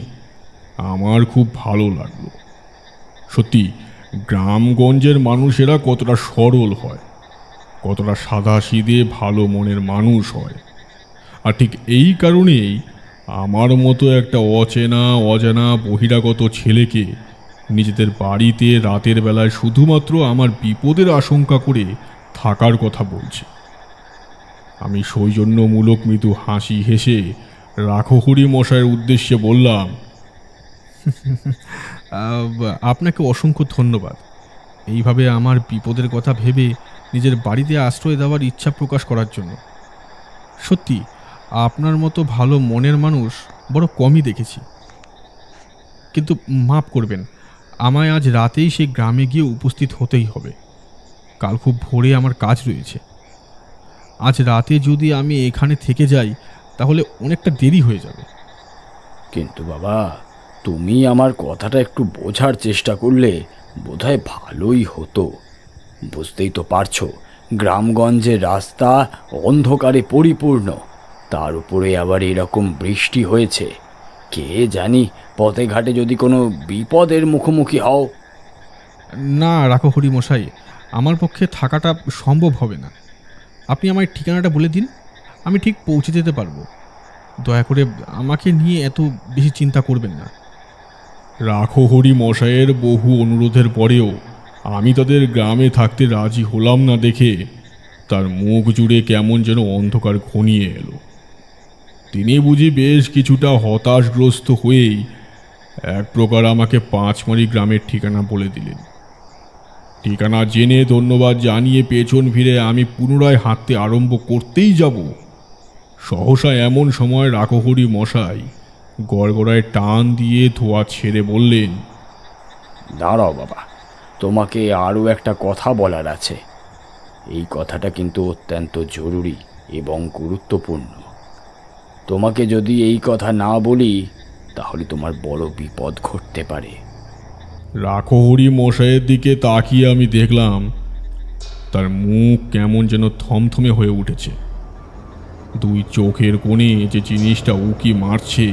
আমার খুব ভালো লাগলো। সত্যি গ্রামগঞ্জের মানুষেরা কতটা সরল হয়, কতটা সাদাসিধে ভালো মনের মানুষ হয়। আর ঠিক এই কারণেই আমার মতো একটা অজানা বহিরাগত ছেলেকে নিজেদের বাড়িতে রাতের বেলায় শুধুমাত্র আমার বিপদের আশঙ্কা করে থাকার কথা বলছে। আমি সৌজন্যমূলক মৃদু হাসি হেসে রাকহরি মশাইয়ের উদ্দেশ্যে বললাম, আপনাকে অসংখ্য ধন্যবাদ। এইভাবে আমার বিপদের কথা ভেবে নিজের বাড়িতে আশ্রয় দেওয়ার ইচ্ছা প্রকাশ করার জন্য। সত্যি আপনার মতো ভালো মনের মানুষ বড় কমই দেখেছি। কিন্তু মাফ করবেন, আমায় আজ রাতেই সেই গ্রামে গিয়ে উপস্থিত হতেই হবে। কাল খুব ভোরে আমার কাজ রয়েছে। আজ রাতে যদি আমি এখানে থেকে যাই তাহলে অনেকটা দেরি হয়ে যাবে। কিন্তু বাবা, তুমি আমার কথাটা একটু বোঝার চেষ্টা করলে বোধহয় ভালোই হতো। বুঝতেই তো পারছো, গ্রামগঞ্জের রাস্তা অন্ধকারে পরিপূর্ণ, তার উপরে আবার এরকম বৃষ্টি হয়েছে। কে জানি পথে ঘাটে যদি কোনো বিপদের মুখোমুখি হও। না রাকহরি মশাই, আমার পক্ষে থাকাটা সম্ভব হবে না। আপনি আমায় ঠিকানাটা বলে দিন, আমি ঠিক পৌঁছে যেতে পারবো। দয়া করে আমাকে নিয়ে এত বেশি চিন্তা করবেন না। রাকহরি মশাইয়ের বহু অনুরোধের পরেও আমি তাদের গ্রামে থাকতে রাজি হলাম না দেখে তার মুখ জুড়ে কেমন যেন অন্ধকার ঘনিয়ে এলো। তিনি বুঝি বেশ কিছুটা হতাশগ্রস্ত হয়েই এক প্রকার আমাকে পাঁচমারি গ্রামের ঠিকানা বলে দিলেন। ঠিকানা জেনে ধন্যবাদ জানিয়ে পেছন ফিরে আমি পুনরায় হাঁটতে আরম্ভ করতেই যাব, সহসা এমন সময় রাকহরি মশাই গড়গড়ায় টান দিয়ে ধোয়া ছেড়ে বললেন, দাঁড়াও বাবা, তোমাকে আরও একটা কথা বলার আছে। এই কথাটা কিন্তু অত্যন্ত জরুরি এবং গুরুত্বপূর্ণ। তোমাকে যদি এই কথা না বলি তাহলে তোমার বড় বিপদ ঘটতে পারে। রাকহরি মশাইয়ের দিকে তাকিয়ে আমি দেখলাম তার মুখ কেমন যেন থমথমে হয়ে উঠেছে। দুই চোখের কোণে যে জিনিসটা উকি মারছে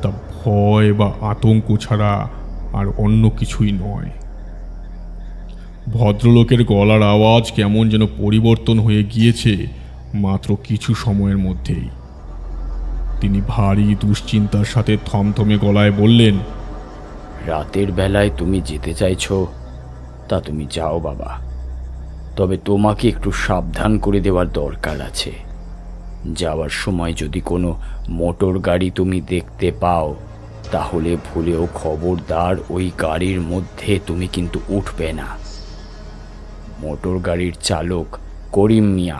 তা ভয় বা আতঙ্ক ছাড়া আর অন্য কিছুই নয়। ভদ্রলোকের গলার আওয়াজ কেমন যেন পরিবর্তন হয়ে গিয়েছে মাত্র কিছু সময়ের মধ্যেই। তিনি ভারী দুশ্চিন্তার সাথে থমথমে গলায় বললেন, রাতের বেলায় তুমি যেতে চাইছো, তা তুমি যাও বাবা, তবে তোমাকে একটু সাবধান করে দেওয়ার দরকার আছে। যাওয়ার সময় যদি কোনো মোটর গাড়ি তুমি দেখতে পাও তাহলে ভুলেও খবরদার ওই গাড়ির মধ্যে তুমি কিন্তু উঠবে না। মোটর গাড়ির চালক করিম মিয়া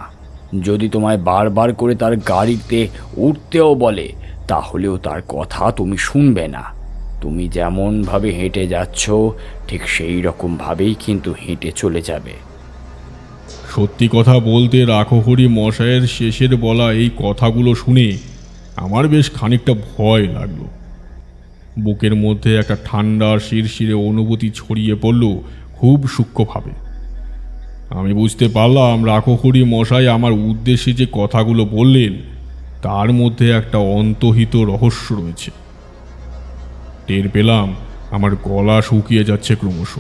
যদি তোমায় বারবার করে তার গাড়িতে উঠতেও বলে তাহলেও তার কথা তুমি শুনবে না। তুমি যেমনভাবে হেঁটে যাচ্ছ ঠিক সেই রকমভাবেই কিন্তু হেঁটে চলে যাবে। সত্যি কথা বলতে রাকহরি মশাইয়ের শেষের বলা এই কথাগুলো শুনে আমার বেশ খানিকটা ভয় লাগলো। বুকের মধ্যে একটা ঠান্ডা শিরশিরে অনুভূতি ছড়িয়ে পড়ল খুব সূক্ষ্মভাবে। আমি বুঝতে পারলাম রাকহরি মশাই আমার উদ্দেশ্যে যে কথাগুলো বললেন তার মধ্যে একটা অন্তর্হিত রহস্য রয়েছে। টের পেলাম আমার গলা শুকিয়ে যাচ্ছে ক্রমশ।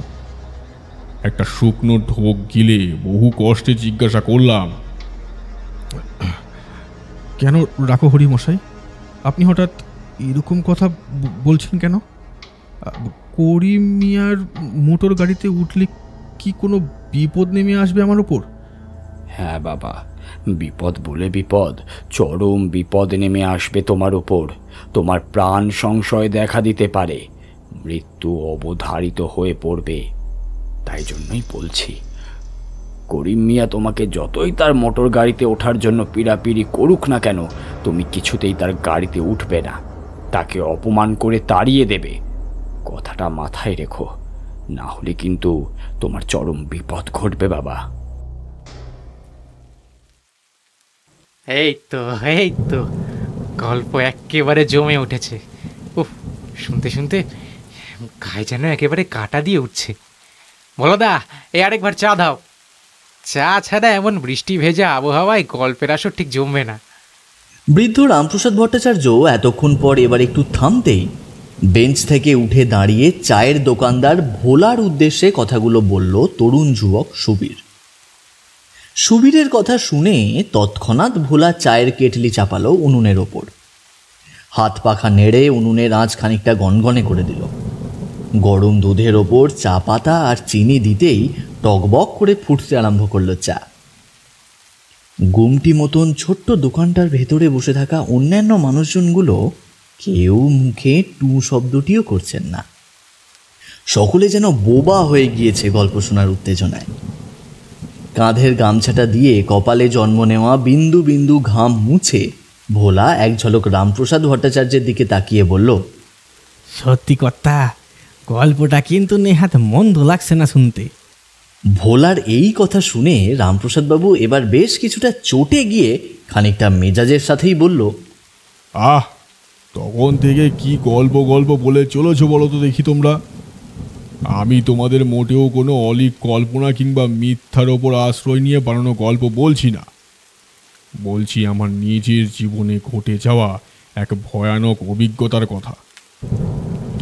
একটা শুকনো ঢোক গিলে বহু কষ্টে জিজ্ঞাসা করলাম, কেন রাকহরি মশাই, আপনি হঠাৎ এরকম কথা বলছেন কেন? করিম মিয়ার মোটর গাড়িতে উঠলে কি কোনো বিপদ নেমে আসবে আমার ওপর? হ্যাঁ বাবা, বিপদ বলে বিপদ, চরম বিপদ নেমে আসবে তোমার ওপর। তোমার প্রাণ সংশয় দেখা দিতে পারে, মৃত্যু অবধারিত হয়ে পড়বে। তাই জন্যই বলছি, করিম মিয়া তোমাকে যতই তার মোটর গাড়িতে ওঠার জন্য পিড়াপিড়ি করুক না কেন, তুমি কিছুতেই তার গাড়িতে উঠবে না, তাকে অপমান করে তাড়িয়ে দেবে। কথাটা মাথায় রেখো, না হলে কিন্তু তোমার চরম বিপদ ঘটবে বাবা। এই তো গল্প একেবারে জমে উঠেছে। উফ, শুনতে শুনতে গায়ে যেন একেবারে কাটা দিয়ে উঠছে। বলো দা, এই আরেকবার চা দাও। চা ছাড়া এমন বৃষ্টি ভেজা আবহাওয়ায় গল্পের আসর ঠিক জমবে না। বৃদ্ধ রামপ্রসাদ ভট্টাচার্য এতক্ষণ পর এবার একটু থামতেই বেঞ্চ থেকে উঠে দাঁড়িয়ে চায়ের দোকানদার ভোলার উদ্দেশ্যে কথাগুলো বলল তরুণ যুবক সুবীর। সুবীরের কথা শুনে তৎক্ষণাৎ ভোলা চায়ের কেটলি চাপালো উনুনের ওপর। হাত পাখা নেড়ে উনুনের আঁচ খানিকটা গনগনে করে দিল। গরম দুধের ওপর চা পাতা আর চিনি দিতেই টকবক করে ফুটতে আরম্ভ করলো চা। গুমটি মতন ছোট্ট দোকানটার ভেতরে বসে থাকা অন্যান্য মানুষজনগুলো কেউ মুখে টু শব্দটিও করছেন না। সকলে যেন বোবা হয়ে গিয়েছে গল্প শোনার উত্তেজনায়। কাঁধের গামছাটা দিয়ে কপালে জন্ম নেওয়া বিন্দু বিন্দু ঘাম মুছে ভোলা এক ঝলক রামপ্রসাদ ভট্টাচার্যের দিকে তাকিয়ে বলল, সত্যি কথা, গল্পটা কিন্তু নেহাত মন্দ লাগছে না শুনতে। ভোলার এই কথা শুনে রামপ্রসাদবাবু এবার বেশ কিছুটা চটে গিয়ে খানিকটা মেজাজের সাথেই বলল, আহ, তখন থেকে কি গল্প গল্প বলে চলেছ বলো তো দেখি তোমরা। আমি তোমাদের মোটেও কোনো অলীক কল্পনা কিংবা মিথ্যার ওপর আশ্রয় নিয়ে বানানো গল্প বলছি না। বলছি আমার নিজের জীবনে ঘটে যাওয়া এক ভয়ানক অভিজ্ঞতার কথা।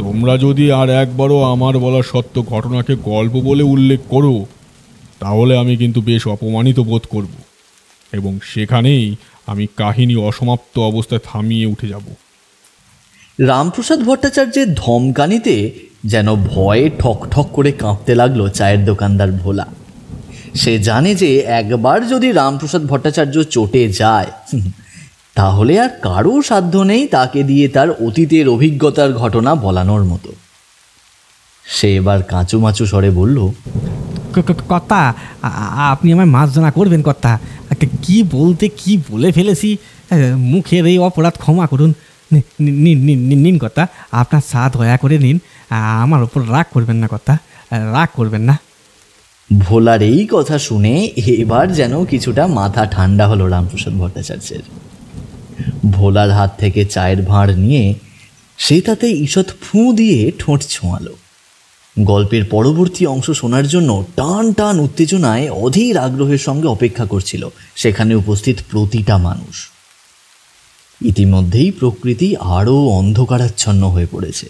তোমরা যদি আর একবারও আমার বলা সত্য ঘটনাকে গল্প বলে উল্লেখ করো, তাহলে আমি কিন্তু বেশ অপমানিত বোধ করব, এবং সেখানেই আমি কাহিনী অসমাপ্ত অবস্থায় থামিয়ে উঠে যাব। রামপ্রসাদ ভট্টাচার্যের ধমকানিতে যেন ভয়ে ঠক ঠক করে কাঁপতে লাগলো চায়ের দোকানদার ভোলা। সে জানে যে একবার যদি রামপ্রসাদ ভট্টাচার্য চটে যায়, তাহলে আর কারো সাধ্য নেই তাকে দিয়ে তার অতীতের অভিজ্ঞতার ঘটনা বলানোর মতো। সে এবার কাঁচুমাচু স্বরে বলল, কথা, আপনি আমার মার্জনা করবেন কথা। কি বলতে কি বলে ফেলেছি, মুখের এই অপরাধ ক্ষমা করুন। নিন কথা, আপনার চা দয়া করে নিন। আমার ওপর রাগ করবেন না কথা, রাগ করবেন না। ভোলার এই কথা শুনে এবার যেন কিছুটা মাথা ঠান্ডা হলো রামপ্রসাদ ভট্টাচার্যের। ভোলার হাত থেকে চায়ের ভাঁড় নিয়ে সে তাতে ঈষৎ ফুঁ দিয়ে ঠোঁট ছোঁয়ালো। গল্পের পরবর্তী অংশ শোনার জন্য টান টান উত্তেজনায় অধীর আগ্রহের সঙ্গে অপেক্ষা করছিল সেখানে উপস্থিত প্রতিটা মানুষ। ইতিমধ্যেই প্রকৃতি আরও অন্ধকারাচ্ছন্ন হয়ে পড়েছে।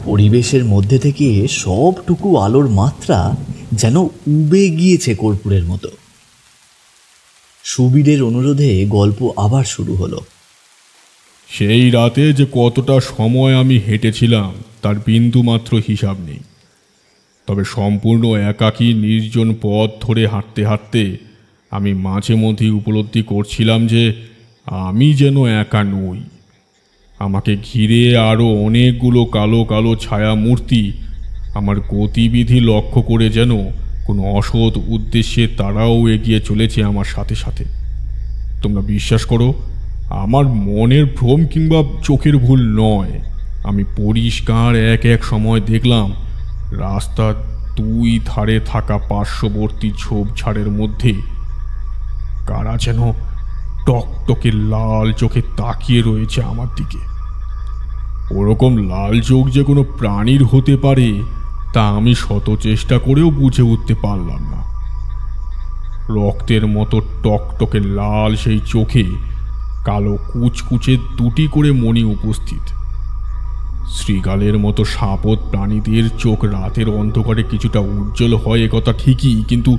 পরিবেশের মধ্যে থেকে সবটুকু আলোর মাত্রা যেন উবে গিয়েছে কর্পূরের মতো। সুবীরের অনুরোধে গল্প আবার শুরু হলো। সেই রাতে যে কতটা সময় আমি হেঁটেছিলাম তার বিন্দু মাত্র হিসাব নেই। তবে সম্পূর্ণ একাকী নির্জন পথ ধরে হাঁটতে হাঁটতে আমি মাঝে মধ্যেই উপলব্ধি করছিলাম যে আমি যেন একা নই। আমাকে ঘিরে আরও অনেকগুলো কালো কালো ছায়া মূর্তি আমার গতিবিধি লক্ষ্য করে যেন কোনো অসৎ উদ্দেশ্যে তারাও এগিয়ে চলেছে আমার সাথে সাথে। তোমরা বিশ্বাস করো, আমার মনের ভ্রম কিংবা চোখের ভুল নয়। আমি পরিষ্কার এক এক সময় দেখলাম রাস্তার দুই ধারে থাকা পার্শ্ববর্তী ঝোপঝাড়ের মধ্যে কারা যেন টকটকে লাল চোখে তাকিয়ে রয়েছে আমার দিকে। ওরকম লাল চোখ যে কোনো প্রাণীর হতে পারে তা আমি শত চেষ্টা করেও বুঝে উঠতে পারলাম না। রক্তের মতো টকটকে লাল সেই চোখে কালো কুচকুচে দুটি করে মণি উপস্থিত। শ্রীগালের মতো সাপদ প্রাণীদের চোখ রাতের অন্ধকারে কিছুটা উজ্জ্বল হয় একথা ঠিকই, কিন্তু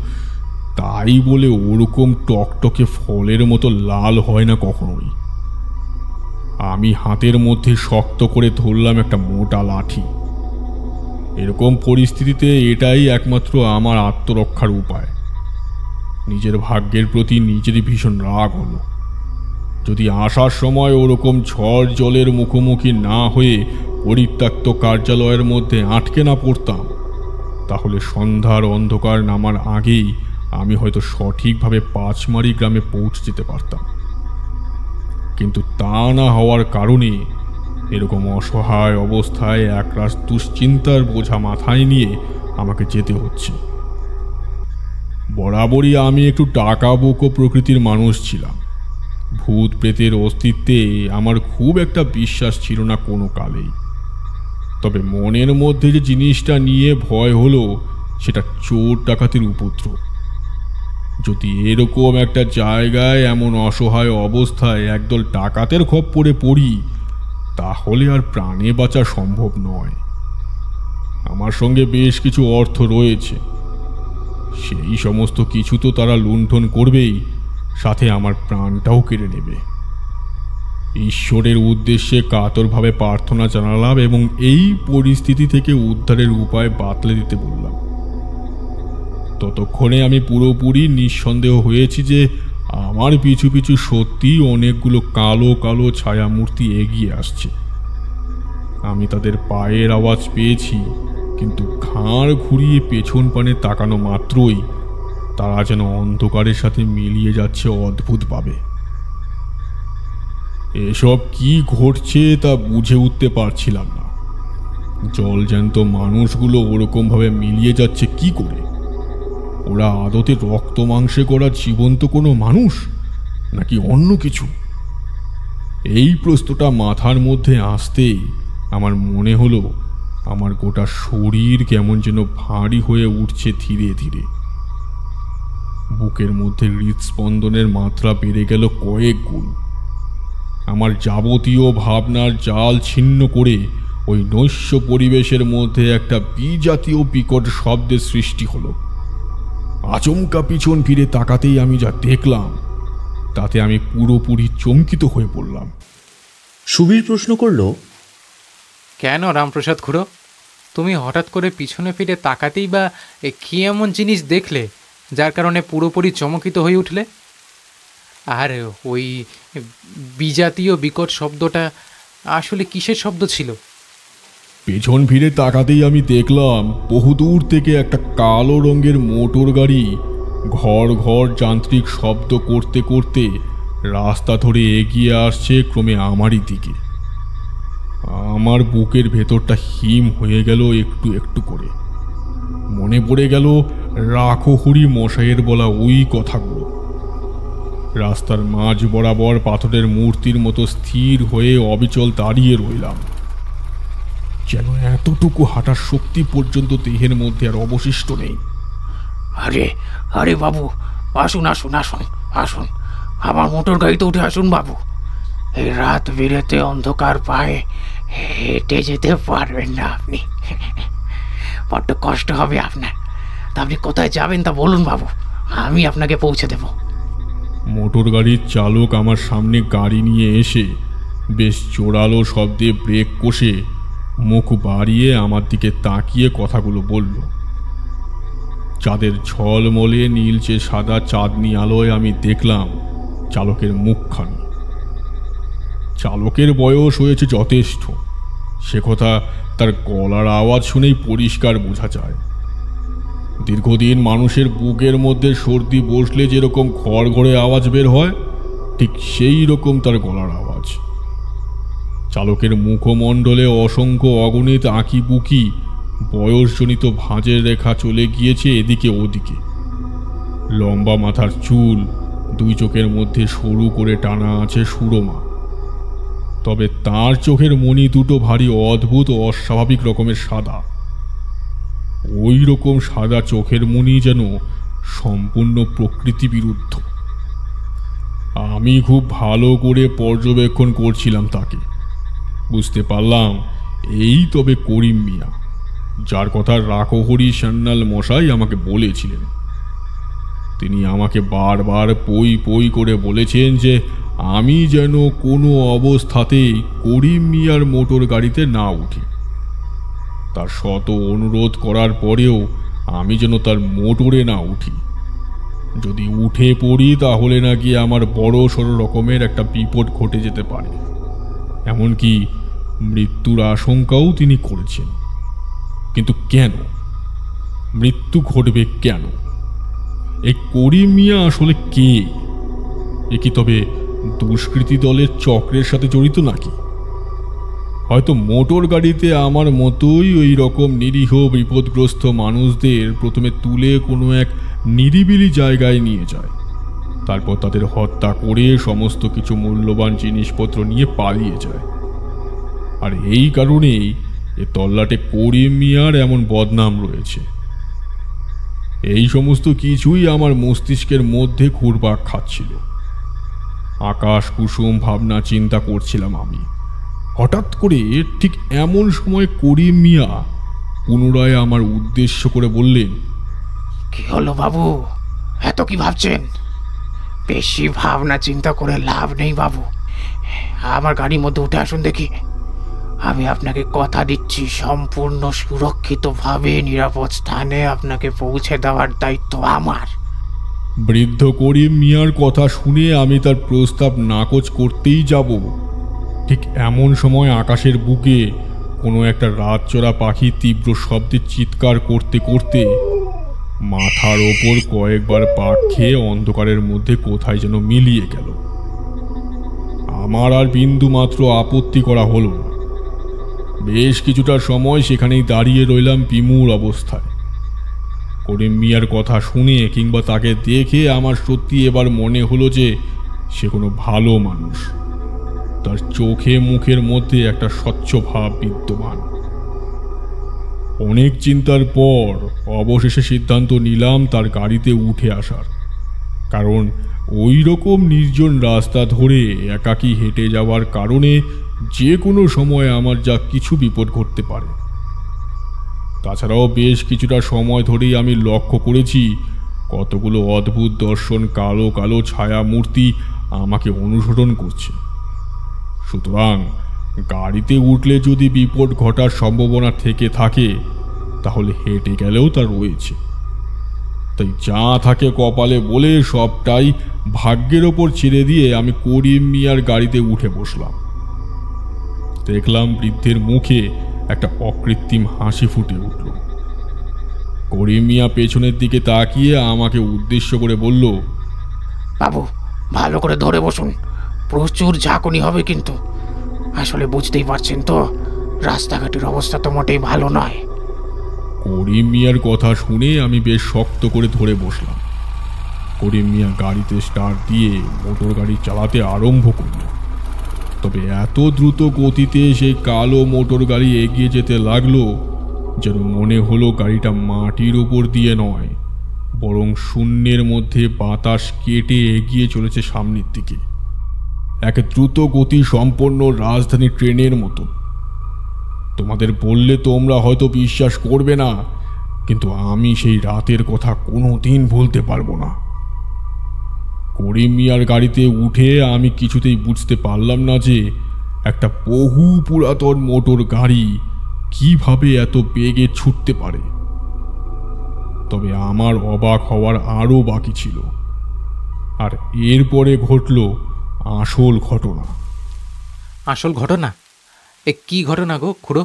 তাই বলে ওরকম টকটকে ফলের মতো লাল হয় না কখনোই। আমি হাতের মধ্যে শক্ত করে ধরলাম একটা মোটা লাঠি। এরকম পরিস্থিতিতে এটাই একমাত্র আমার আত্মরক্ষার উপায়। নিজের ভাগ্যের প্রতি নিজেরই ভীষণ রাগ হলো। যদি আসার সময় ওরকম ঝড় জলের মুখোমুখি না হয়ে পরিত্যক্ত কার্যালয়ের মধ্যে আটকে না পড়তাম, তাহলে সন্ধ্যার অন্ধকার নামার আগেই আমি হয়তো সঠিকভাবে পাঁচমারি গ্রামে পৌঁছে যেতে পারতাম। কিন্তু তা না হওয়ার কারণে এরকম অসহায় অবস্থায় একরাশ দুশ্চিন্তার বোঝা মাথায় নিয়ে আমাকে যেতে হচ্ছে। বরাবরই আমি একটু ডাকাবুকো প্রকৃতির মানুষ ছিলাম। ভূত প্রেতের অস্তিত্বে আমার খুব একটা বিশ্বাস ছিল না কোনো কালেই। তবে মনের মধ্যে যে জিনিসটা নিয়ে ভয় হলো সেটা চোর ডাকাতির উপদ্রব। যদি এরকম একটা জায়গায় এমন অসহায় অবস্থায় একদল ডাকাতের খপ্পরে পড়ি, তাহলে আর প্রাণে বাঁচা সম্ভব নয়। আমার সঙ্গে বেশ কিছু অর্থ রয়েছে, সেই সমস্ত কিছু তো তারা লুণ্ঠন করবেই, সাথে আমার প্রাণটাও কেড়ে নেবে। ঈশ্বরের উদ্দেশ্যে কাতরভাবে প্রার্থনা জানালাম এবং এই পরিস্থিতি থেকে উদ্ধারের উপায় বাতলে দিতে বললাম। ততক্ষণে আমি পুরোপুরি নিঃসন্দেহ হয়েছি যে আমার পিছু পিছু সত্যি অনেকগুলো কালো কালো ছায়ামূর্তি এগিয়ে আসছে। আমি তাদের পায়ের আওয়াজ পেয়েছি, কিন্তু ঘাড় ঘুরিয়ে পেছন পানে তাকানো মাত্রই তারা যেন অন্ধকারের সাথে মিলিয়ে যাচ্ছে অদ্ভুতভাবে। এসব কি ঘটছে তা বুঝে উঠতে পারছিলাম না। জলজ্যান্ত মানুষগুলো ওরকমভাবে মিলিয়ে যাচ্ছে কি করে? ওরা আদতে রক্ত মাংসে করা জীবন্ত কোনো মানুষ, নাকি অন্য কিছু? এই প্রশ্নটা মাথার মধ্যে আসতেই আমার মনে হলো আমার গোটা শরীর কেমন যেন ভারী হয়ে উঠছে ধীরে ধীরে। বুকের মধ্যে হৃদস্পন্দনের মাত্রা বেড়ে গেল কয়েক গুণ। আমার যাবতীয় ভাবনার জাল ছিন্ন করে ওই নৈশ্য পরিবেশের মধ্যে একটা বিজাতীয় বিকট শব্দের সৃষ্টি হলো। আচমকা পিছন ফিরে তাকাতেই আমি যা দেখলাম তাতে আমি পুরোপুরি চমকিত হয়ে পড়লাম। সুবীর প্রশ্ন করল, কেন রামপ্রসাদ খুড়ো, তুমি হঠাৎ করে পিছনে ফিরে তাকাতেই বা কি এমন জিনিস দেখলে যার কারণে পুরোপুরি চমকিত হয়ে উঠলে? আর ওই বিজাতীয় বিকট শব্দটা আসলে কিসের শব্দ ছিল? পেছন ফিরে তাকাতেই আমি দেখলাম বহুদূর থেকে একটা কালো রঙের মোটর গাড়ি ঘর ঘর যান্ত্রিক শব্দ করতে করতে রাস্তা ধরে এগিয়ে আসছে ক্রমে আমারই দিকে। আমার বুকের ভেতরটা হিম হয়ে গেল একটু একটু করে। মনে পড়ে গেল রাখহরি মশাইয়ের বলা ওই কথাগুলো। রাস্তার মাঝ বরাবর পাথরের মূর্তির মতো স্থির হয়ে অবিচল দাঁড়িয়ে রইলাম, যেন এতটুকু হাঁটার শক্তি পর্যন্ত দেহের মধ্যে আর অবশিষ্ট নেই। আরে আরে বাবু, আসুন আসুন আসুন আসুন, আমার মোটর গাড়িতে উঠে আসুন বাবু। এই রাত বিরেতে অন্ধকার পায়ে হেঁটে যেতে পারবেন না আপনি, বড্ড কষ্ট হবে আপনার। তা আপনি কোথায় যাবেন তা বলুন বাবু, আমি আপনাকে পৌঁছে দেব। মোটর গাড়ির চালক আমার সামনে গাড়ি নিয়ে এসে বেশ জোরালো শব্দে ব্রেক কষে মুখ বাড়িয়ে আমার দিকে তাকিয়ে কথাগুলো বলল। চাঁদের ঝলমলে নীলচে সাদা চাঁদনি আলোয় আমি দেখলাম চালকের মুখখানি। চালকের বয়স হয়েছে যথেষ্ট, সে কথা তার গলার আওয়াজ শুনেই পরিষ্কার বোঝা যায়। দীর্ঘদিন মানুষের বুকের মধ্যে সর্দি বসলে যেরকম ঘড়ঘড়ে আওয়াজ বের হয়, ঠিক সেই রকম তার গলার আওয়াজ। চালকের মুখমণ্ডলে অসংখ্য অগণিত আঁকি বুকি বয়সজনিত ভাঁজের রেখা চলে গিয়েছে এদিকে ওদিকে। লম্বা মাথার চুল, দুই চোখের মধ্যে সরু করে টানা আছে সুরমা। তবে তার চোখের মণি দুটো ভারী অদ্ভুত অস্বাভাবিক রকমের সাদা। ওই রকম সাদা চোখের মণি যেন সম্পূর্ণ প্রকৃতি বিরুদ্ধ। আমি খুব ভালো করে পর্যবেক্ষণ করছিলাম তাকে। বুঝতে পারলাম এই তবে করিম মিয়া, যার কথা রাখহরি সান্যাল মশাই আমাকে বলেছিলেন। তিনি আমাকে বারবার পই পই করে বলেছেন যে আমি যেন কোনো অবস্থাতেই করিম মিয়ার মোটর গাড়িতে না উঠি। তার শত অনুরোধ করার পরেও আমি যেন তার মোটরে না উঠি, যদি উঠে পড়ি তাহলে নাকি আমার বড় সড়ো রকমের একটা বিপদ ঘটে যেতে পারে, এমনকি মৃত্যুর আশঙ্কাও তিনি করেছেন। কিন্তু কেন মৃত্যু ঘটবে কেন? এই করিম মিয়া আসলে কে? এ কি তবে দুষ্কৃতী দলের চক্রের সাথে জড়িত নাকি? হয়তো মোটর গাড়িতে আমার মতোই ওই রকম নিরীহ বিপদগ্রস্ত মানুষদের প্রথমে তুলে কোনো এক নিরিবিলি জায়গায় নিয়ে যায়, তারপর তাদের হত্যা করে সমস্ত কিছু মূল্যবান জিনিসপত্র নিয়ে পালিয়ে যায়। আর এই কারণেই এ তল্লাটে করিম মিয়ার এমন বদনাম রয়েছে। এই সমস্ত কিছুই আমার মস্তিষ্কের মধ্যে ঘুরপাক খাচ্ছিল। আকাশ কুসুম ভাবনা চিন্তা করছিলাম আমি। হঠাৎ করে ঠিক এমন সময় করিম মিয়া পুনরায় আমার উদ্দেশ্য করে বললেন, কি হলো বাবু, এত কি ভাবছেন? বেশি ভাবনা চিন্তা করে লাভ নেই বাবু, আমার গাড়ির মধ্যে উঠে আসুন দেখি। আমি আপনাকে কথা দিচ্ছি, সম্পূর্ণ সুরক্ষিতভাবে নিরাপদ স্থানে আপনাকে পৌঁছে দেওয়ার দায়িত্ব আমার। বৃদ্ধ করিম মিয়ার কথা শুনে আমি তার প্রস্তাব নাকচ করতেই যাব, ঠিক এমন সময় আকাশের বুকে কোনো একটা রাতচরা পাখি তীব্র শব্দে চিৎকার করতে করতে মাথার ওপর কয়েকবার পাক খেয়ে অন্ধকারের মধ্যে কোথায় যেন মিলিয়ে গেল। আমার আর বিন্দু মাত্র আপত্তি করা হলো না। বেশ কিছুটা সময় সেখানেই দাঁড়িয়ে রইলাম বিমূঢ় অবস্থায়। করিম মিয়ার কথা শুনে কিংবা তাকে দেখে আমার সত্যি এবার মনে হলো যে সে কোনো ভালো মানুষ। তার চোখে মুখের মধ্যে একটা স্বচ্ছ ভাব বিদ্যমান। অনেক চিন্তার পর অবশেষে সিদ্ধান্ত নিলাম তার গাড়িতে উঠে আসার, কারণ ওই রকম নির্জন রাস্তা ধরে একাকী হেঁটে যাওয়ার কারণে যে কোনো সময় আমার যা কিছু বিপদ ঘটতে পারে। তাছাড়াও বেশ কিছুটা সময় ধরেই আমি লক্ষ্য করেছি কতগুলো অদ্ভুত দর্শন কালো কালো ছায়া মূর্তি আমাকে অনুসরণ করছে। সুতরাং গাড়িতে উঠলে যদি বিপদ ঘটার সম্ভাবনা থেকে থাকে তাহলে হেঁটে গেলেও তা রয়েছে। তাই যা থাকে কপালে বলে সবটাই ভাগ্যের ওপর ছেড়ে দিয়ে আমি করিম মিয়ার গাড়িতে উঠে বসলাম। দেখলাম বৃদ্ধের মুখে একটা অকৃত্রিম হাসি ফুটে উঠল। করিম মিয়া পেছনের দিকে তাকিয়ে আমাকে উদ্দেশ্য করে বলল, বাবু ভালো করে ধরে বসুন, প্রচুর ঝাঁকুনি হবে কিন্তু। আসলে বুঝতেই পারছেন তো, রাস্তাঘাটের অবস্থা তো মোটেই ভালো নয়। করিম মিয়ার কথা শুনে আমি বেশ শক্ত করে ধরে বসলাম। করিম মিয়া গাড়িতে স্টার্ট দিয়ে মোটর গাড়ি চালাতে আরম্ভ করল। তবে এত দ্রুত গতিতে সেই কালো মোটর গাড়ি এগিয়ে যেতে লাগলো যেন মনে হলো গাড়িটা মাটির উপর দিয়ে নয়, বরং শূন্যের মধ্যে বাতাস কেটে এগিয়ে চলেছে সামনের দিকে, এক দ্রুত গতি সম্পন্ন রাজধানী ট্রেনের মতো। তোমাদের বললে তোমরা হয়তো বিশ্বাস করবে না, কিন্তু আমি সেই রাতের কথা কোনোদিন ভুলতে পারবো না। করিম মিয়ার গাড়িতে উঠে আমি কিছুতেই বুঝতে পারলাম না যে একটা বহু পুরাতন মোটর গাড়ি কিভাবে এত বেগে ছুটতে পারে। তবে আমার অবাক হওয়ার আরও বাকি ছিল, আর এরপরে ঘটল আসল ঘটনা। আসল ঘটনা? এ কি ঘটনা গো খুড়ো?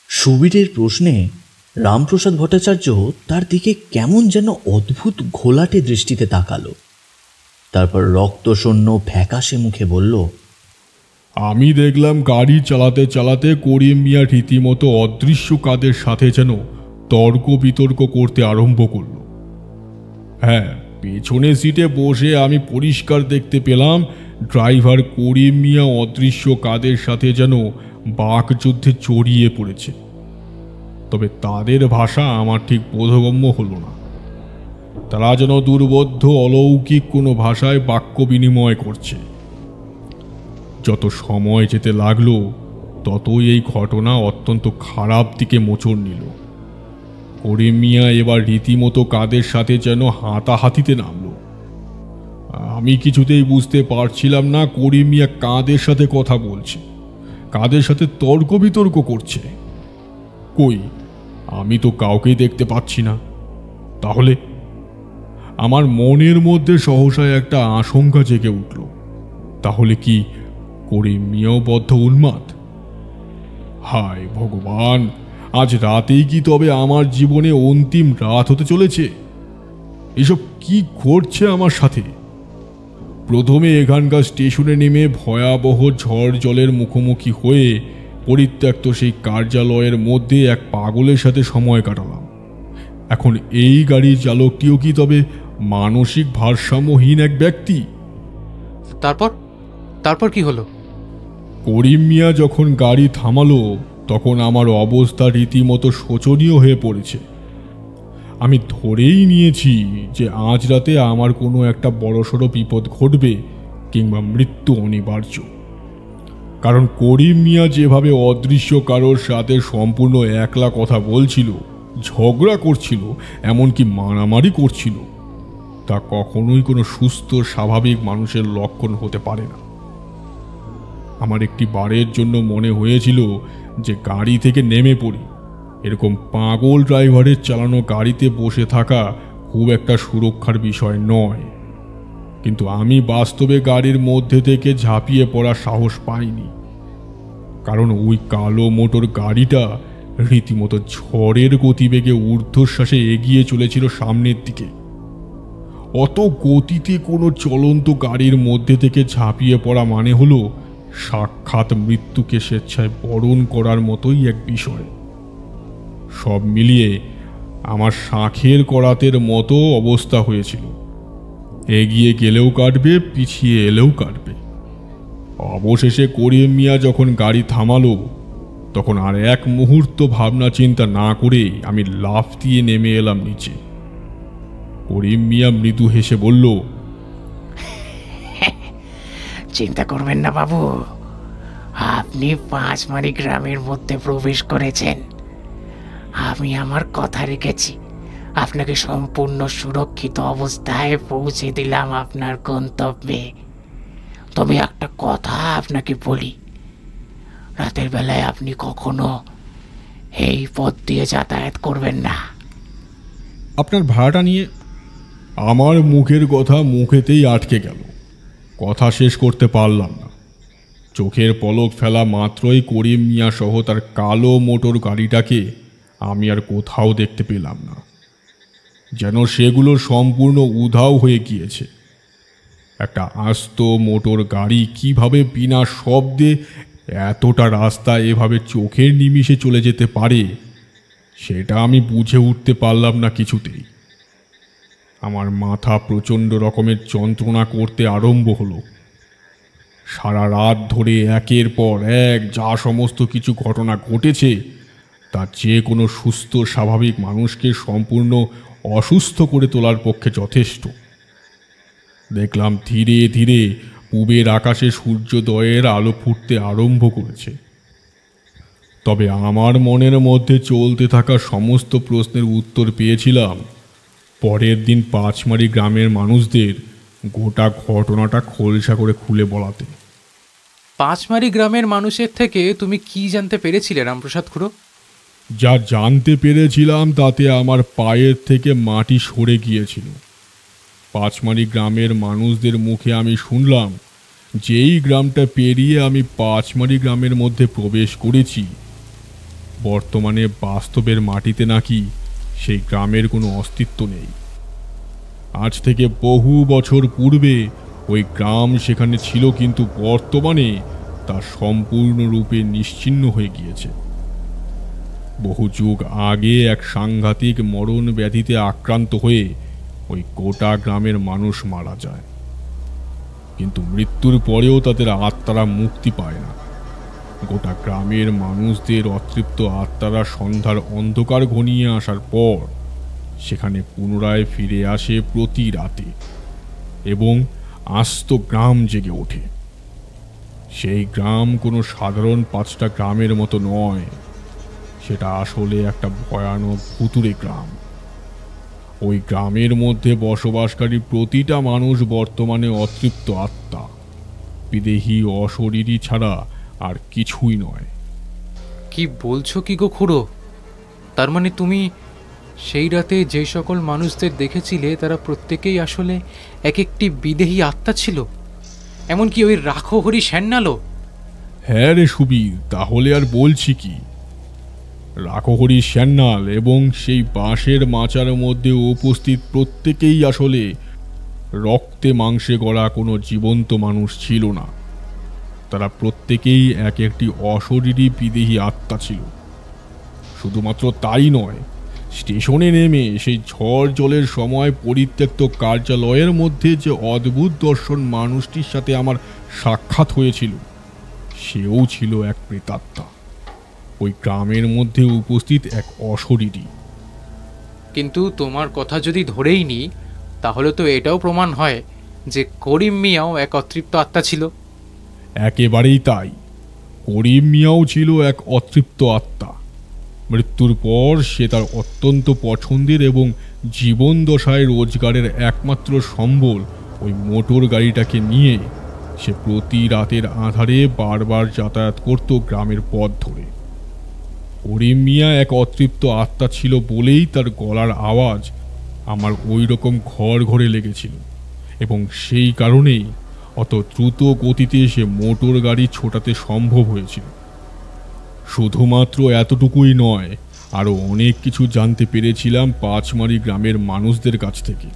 সুবীরের প্রশ্নে রামপ্রসাদ ভট্টাচার্য তার দিকে কেমন যেন অদ্ভুত ঘোলাটে দৃষ্টিতে তাকালো। তারপর রক্তশূন্য ফ্যাকাশে মুখে বলল, আমি দেখলাম গাড়ি চালাতে চালাতে করিম মিয়া রীতিমতো অদৃশ্য কাদের সাথে যেন তর্ক বিতর্ক করতে আরম্ভ করল। হ্যাঁ, পেছনে সিটে বসে আমি পরিষ্কার দেখতে পেলাম ড্রাইভার করিম মিয়া অদৃশ্য কাদের সাথে যেন বাকযুদ্ধে জড়িয়ে পড়েছে। তবে তাদের ভাষা আমার ঠিক বোধগম্য হলো না। তারা যেন দুর্বোধ্য অলৌকিক কোনো ভাষায় বাক্য বিনিময় করছে। যত সময় যেতে লাগলো ততই এই ঘটনা অত্যন্ত খারাপ দিকে মোচড় নিল। করিম মিয়া এবার রীতিমতো কাদের সাথে যেন হাতাহাতিতে নামলো। আমি কিছুতেই বুঝতে পারছিলাম না করিম মিয়া কাদের সাথে কথা বলছে, কাদের সাথে তর্ক বিতর্ক করছে। কই, আমি তো কাউকেই দেখতে পাচ্ছি না। তাহলে আমার মনের মধ্যে সহসা একটা আশঙ্কা জেগে উঠল। তাহলে কি করিম মিয়াও বদ্ধ উন্মাদ? হায় ভগবান, আজ রাতেই কি তবে আমার জীবনে অন্তিম রাত হতে চলেছে? এসব কি ঘটছে আমার সাথে? প্রথমে এখানকার স্টেশনে নেমে ভয়াবহ ঝড় জলের মুখোমুখি হয়ে পরিত্যক্ত সেই কার্যালয়ের মধ্যে এক পাগলের সাথে সময় কাটালাম। এখন এই গাড়ির চালকটিও কি তবে মানসিক ভারসাম্যহীন এক ব্যক্তি? তারপর তারপর কি হলো? করিম মিয়া যখন গাড়ি থামালো তখন আমার অবস্থা রীতিমতো শোচনীয় হয়ে পড়েছে। আমি ধরেই নিয়েছি যে আজ রাতে আমার কোনো একটা বড়সড় বিপদ ঘটবে কিংবা মৃত্যু অনিবার্য। কারণ করিম মিয়া যেভাবে অদৃশ্য কারোর সাথে সম্পূর্ণ একলা কথা বলছিল, ঝগড়া করছিল, এমনকি মারামারি করছিল, তা কখনোই কোনো সুস্থ স্বাভাবিক মানুষের লক্ষণ হতে পারে না। আমার একটি বারের জন্য মনে হয়েছিল যে গাড়ি থেকে নেমে পড়ি। এরকম পাগল ড্রাইভারের চালানো গাড়িতে বসে থাকা খুব একটা সুরক্ষার বিষয় নয়। কিন্তু আমি বাস্তবে গাড়ির মধ্যে থেকে ঝাঁপিয়ে পড়ার সাহস পাইনি, কারণ ওই কালো মোটর গাড়িটা রীতিমতো ঝড়ের গতিবেগে ঊর্ধ্বশ্বাসে এগিয়ে চলেছিল সামনের দিকে। অত গতিতে কোনো চলন্ত গাড়ির মধ্যে থেকে ঝাঁপিয়ে পড়া মানে হলো সাক্ষাৎ মৃত্যুকে স্বেচ্ছায় বরণ করার মতোই এক বিষয়। সব মিলিয়ে আমার শাঁখের করাতের মতো অবস্থা হয়েছিল। এগিয়ে গেলেও কাটবে, পিছিয়ে এলেও কাটবে। অবশেষে করিম মিয়া যখন গাড়ি থামালো তখন আর এক মুহূর্ত ভাবনা চিন্তা না করে আমি লাফ দিয়ে নেমে এলাম নিচে। করিম মিয়া মৃদু হেসে বলল, চিন্তা করবেন না বাবু, আপনি পাঁচমারি গ্রামের মধ্যে প্রবেশ করেছেন। আমি আমার কথা রেখেছি, আপনাকে সম্পূর্ণ সুরক্ষিত অবস্থায় পৌঁছে দিলাম আপনার গন্তব্যে। তবে একটা কথা আপনাকে বলি, রাতের বেলায় আপনি কখনো এই পথ দিয়ে যাতায়াত করবেন না। আপনার ভাড়াটা নিয়ে আমার মুখের কথা মুখেতেই আটকে গেল। কথা শেষ করতে পারলাম না। চোখের পলক ফেলা মাত্রই করিম মিয়া সহ তার কালো মোটর গাড়িটাকে আমি আর কোথাও দেখতে পেলাম না, যেন সেগুলো সম্পূর্ণ উধাও হয়ে গিয়েছে। একটা আস্ত মোটর গাড়ি কিভাবে বিনা শব্দে এতটা রাস্তা এভাবে চোখের নিমিষে চলে যেতে পারে সেটা আমি বুঝে উঠতে পারলাম না কিছুতেই। আমার মাথা প্রচণ্ড রকমের যন্ত্রণা করতে আরম্ভ হলো। সারা রাত ধরে একের পর এক যা সমস্ত কিছু ঘটনা ঘটেছে তা যে কোনো সুস্থ স্বাভাবিক মানুষকে সম্পূর্ণ অসুস্থ করে তোলার পক্ষে যথেষ্ট। দেখলাম ধীরে ধীরে পূবের আকাশে সূর্যোদয়ের আলো ফুটতে আরম্ভ করেছে। তবে আমার মনের মধ্যে চলতে থাকা সমস্ত প্রশ্নের উত্তর পেয়েছিলাম পরের দিন পাঁচমারি গ্রামের মানুষদের গোটা ঘটনাটা খোলসা করে খুলে বলাতে। পাঁচমারি গ্রামের মানুষের থেকে তুমি কি জানতে পেরেছিলে রামপ্রসাদ খুড়ো? যা জানতে পেরেছিলাম তাতে আমার পায়ের থেকে মাটি সরে গিয়েছিল। পাঁচমারি গ্রামের মানুষদের মুখে আমি শুনলাম যেই গ্রামটা পেরিয়ে আমি পাঁচমারি গ্রামের মধ্যে প্রবেশ করেছি, বর্তমানে বাস্তবের মাটিতে নাকি সেই গ্রামের কোনো অস্তিত্ব নেই। আজ থেকে বহু বছর পূর্বে ওই গ্রাম সেখানে ছিল, কিন্তু বর্তমানে তা সম্পূর্ণরূপে নিশ্চিহ্ন হয়ে গিয়েছে। বহু যুগ আগে এক সাংঘাতিক মরণ ব্যাধিতে আক্রান্ত হয়ে ওই গোটা গ্রামের মানুষ মারা যায়, কিন্তু মৃত্যুর পরেও তাদের আত্মারা মুক্তি পায় না। গোটা গ্রামের মানুষদের অতৃপ্ত আত্মারা সন্ধ্যার অন্ধকার ঘনিয়ে আসার পর সেখানে পুনরায় ফিরে আসে প্রতি রাতে এবং আস্ত গ্রাম জেগে ওঠে। সেই গ্রাম কোনো সাধারণ 5টা গ্রামের মতো নয়, সেটা আসলে একটা ভয়ানক ভুতুড়ে গ্রাম। ওই গ্রামের মধ্যে বসবাসকারী প্রতিটা মানুষ বর্তমানে অতৃপ্ত আত্মা, বিদেহী অশরীরী ছাড়া আর কিছুই নয়। কি বলছো কি গো খুড়ো? তার মানে তুমি সেই রাতে যে সকল মানুষদের দেখেছিলে তারা প্রত্যেকেই আসলে এক একটি বিদেহী আত্মা ছিল, এমনকি ওই রাখহরি শ্যান্নালও। হ্যাঁ রে সুবীর, তাহলে আর বলছি কি, রাখহরি শ্যান্নাল এবং সেই বাঁশের মাচার মধ্যে উপস্থিত প্রত্যেকেই আসলে রক্তে মাংসে গড়া কোনো জীবন্ত মানুষ ছিল না। তারা প্রত্যেকেই এক একটি অশরীরী বিদেহী আত্মা ছিল। শুধুমাত্র তাই নয়, স্টেশনে নেমে সেই ঝড় জলের সময় পরিত্যক্ত কার্যালয়ের মধ্যে যে অদ্ভুত দর্শন মানুষটির সাথে আমার সাক্ষাৎ হয়েছিল, সেও ছিল এক প্রেতাত্মা, ওই গ্রামের মধ্যে উপস্থিত এক অশরীরী। কিন্তু তোমার কথা যদি ধরেই নিই, তাহলে তো এটাও প্রমাণ হয় যে করিম মিয়াও এক অতৃপ্ত আত্মা ছিল। একেবারেই তাই, করিম মিয়াও ছিল এক অতৃপ্ত আত্মা। মৃত্যুর পর সে তার অত্যন্ত পছন্দের এবং জীবন দশায় রোজগারের একমাত্র সম্বল ওই মোটর গাড়িটাকে নিয়ে সে প্রতি রাতের আঁধারে বারবার যাতায়াত করত গ্রামের পথ ধরে। করিম মিয়া এক অতৃপ্ত আত্মা ছিল বলেই তার গলার আওয়াজ আমার ওই রকম ঘর ঘরে লেগেছিল, এবং সেই কারণেই অত দ্রুত গতিতে সে মোটর গাড়ি ছোটাতে সম্ভব হয়েছিল। শুধুমাত্র এতটুকুই নয়, আরও অনেক কিছু জানতে পেরেছিলাম পাঁচমারি গ্রামের মানুষদের কাছ থেকে।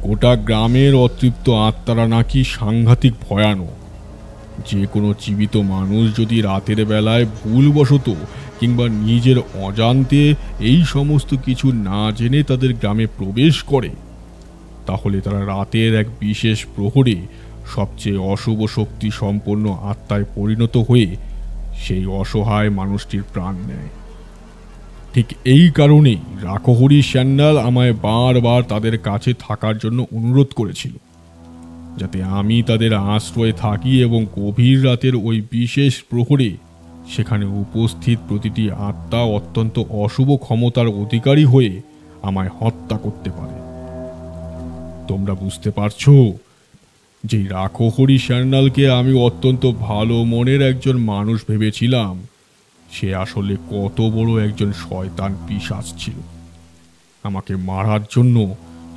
গোটা গ্রামের অতৃপ্ত আত্মারা নাকি সাংঘাতিক ভয়ানক। যে কোনো জীবিত মানুষ যদি রাতের বেলায় ভুলবশত কিংবা নিজের অজান্তে এই সমস্ত কিছু না জেনে তাদের গ্রামে প্রবেশ করে, তাহলে তারা রাতের এক বিশেষ প্রহরে সবচেয়ে অশুভ শক্তি সম্পন্ন আত্মায় পরিণত হয়ে সেই অসহায় মানুষটির প্রাণ নেয়। ঠিক এই কারণেই রাখহরি শ্যান্নাল আমায় বারবার তাদের কাছে থাকার জন্য অনুরোধ করেছিল, যাতে আমি তাদের আশ্রয়ে থাকি এবং গভীর রাতের ওই বিশেষ প্রহরে সেখানে উপস্থিত প্রতিটি আত্মা অত্যন্ত অশুভ ক্ষমতার অধিকারী হয়ে আমায় হত্যা করতে পারে। তোমরা বুঝতে পারছো যে রাখহরি শ্যান্নালকে আমি অত্যন্ত ভালো মনের একজন মানুষ ভেবেছিলাম, সে আসলে কত বড় একজন শয়তান পিশাচ ছিল। আমাকে মারার জন্য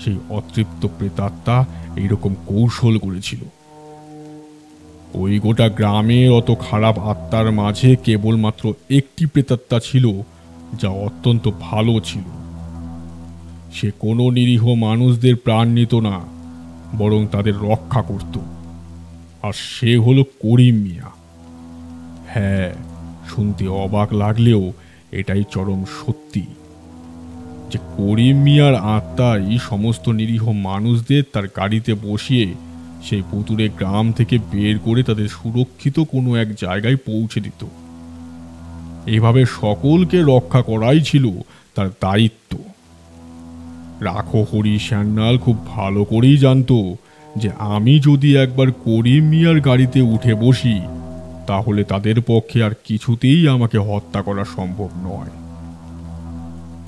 সেই অতৃপ্ত প্রেতাত্মা এইরকম কৌশল করেছিল। ওই গোটা গ্রামের অত খারাপ আত্মার মাঝে কেবলমাত্র একটি প্রেতাত্মা ছিল, যা অত্যন্ত ভালো ছিল। সে কোনো নিরীহ মানুষদের প্রাণ নিত না, বরং তাদের রক্ষা করত, আর সে হলো করিম মিয়া। হ্যাঁ, শুনতে অবাক লাগলেও এটাই চরম সত্যি যে করিম মিয়ার আত্মাই সমস্ত নিরীহ মানুষদের তার গাড়িতে বসিয়ে সেই পুতুরে গ্রাম থেকে বের করে তাদের সুরক্ষিত কোনো এক জায়গায় পৌঁছে দিত। এভাবে সকলকে রক্ষা করাই ছিল তার দায়িত্ব। রাখহরি শ্যান্নাল খুব ভালো করেই জানতো যে আমি যদি একবার করিম মিয়ার গাড়িতে উঠে বসি, তাহলে তাদের পক্ষে আর কিছুতেই আমাকে হত্যা করা সম্ভব নয়।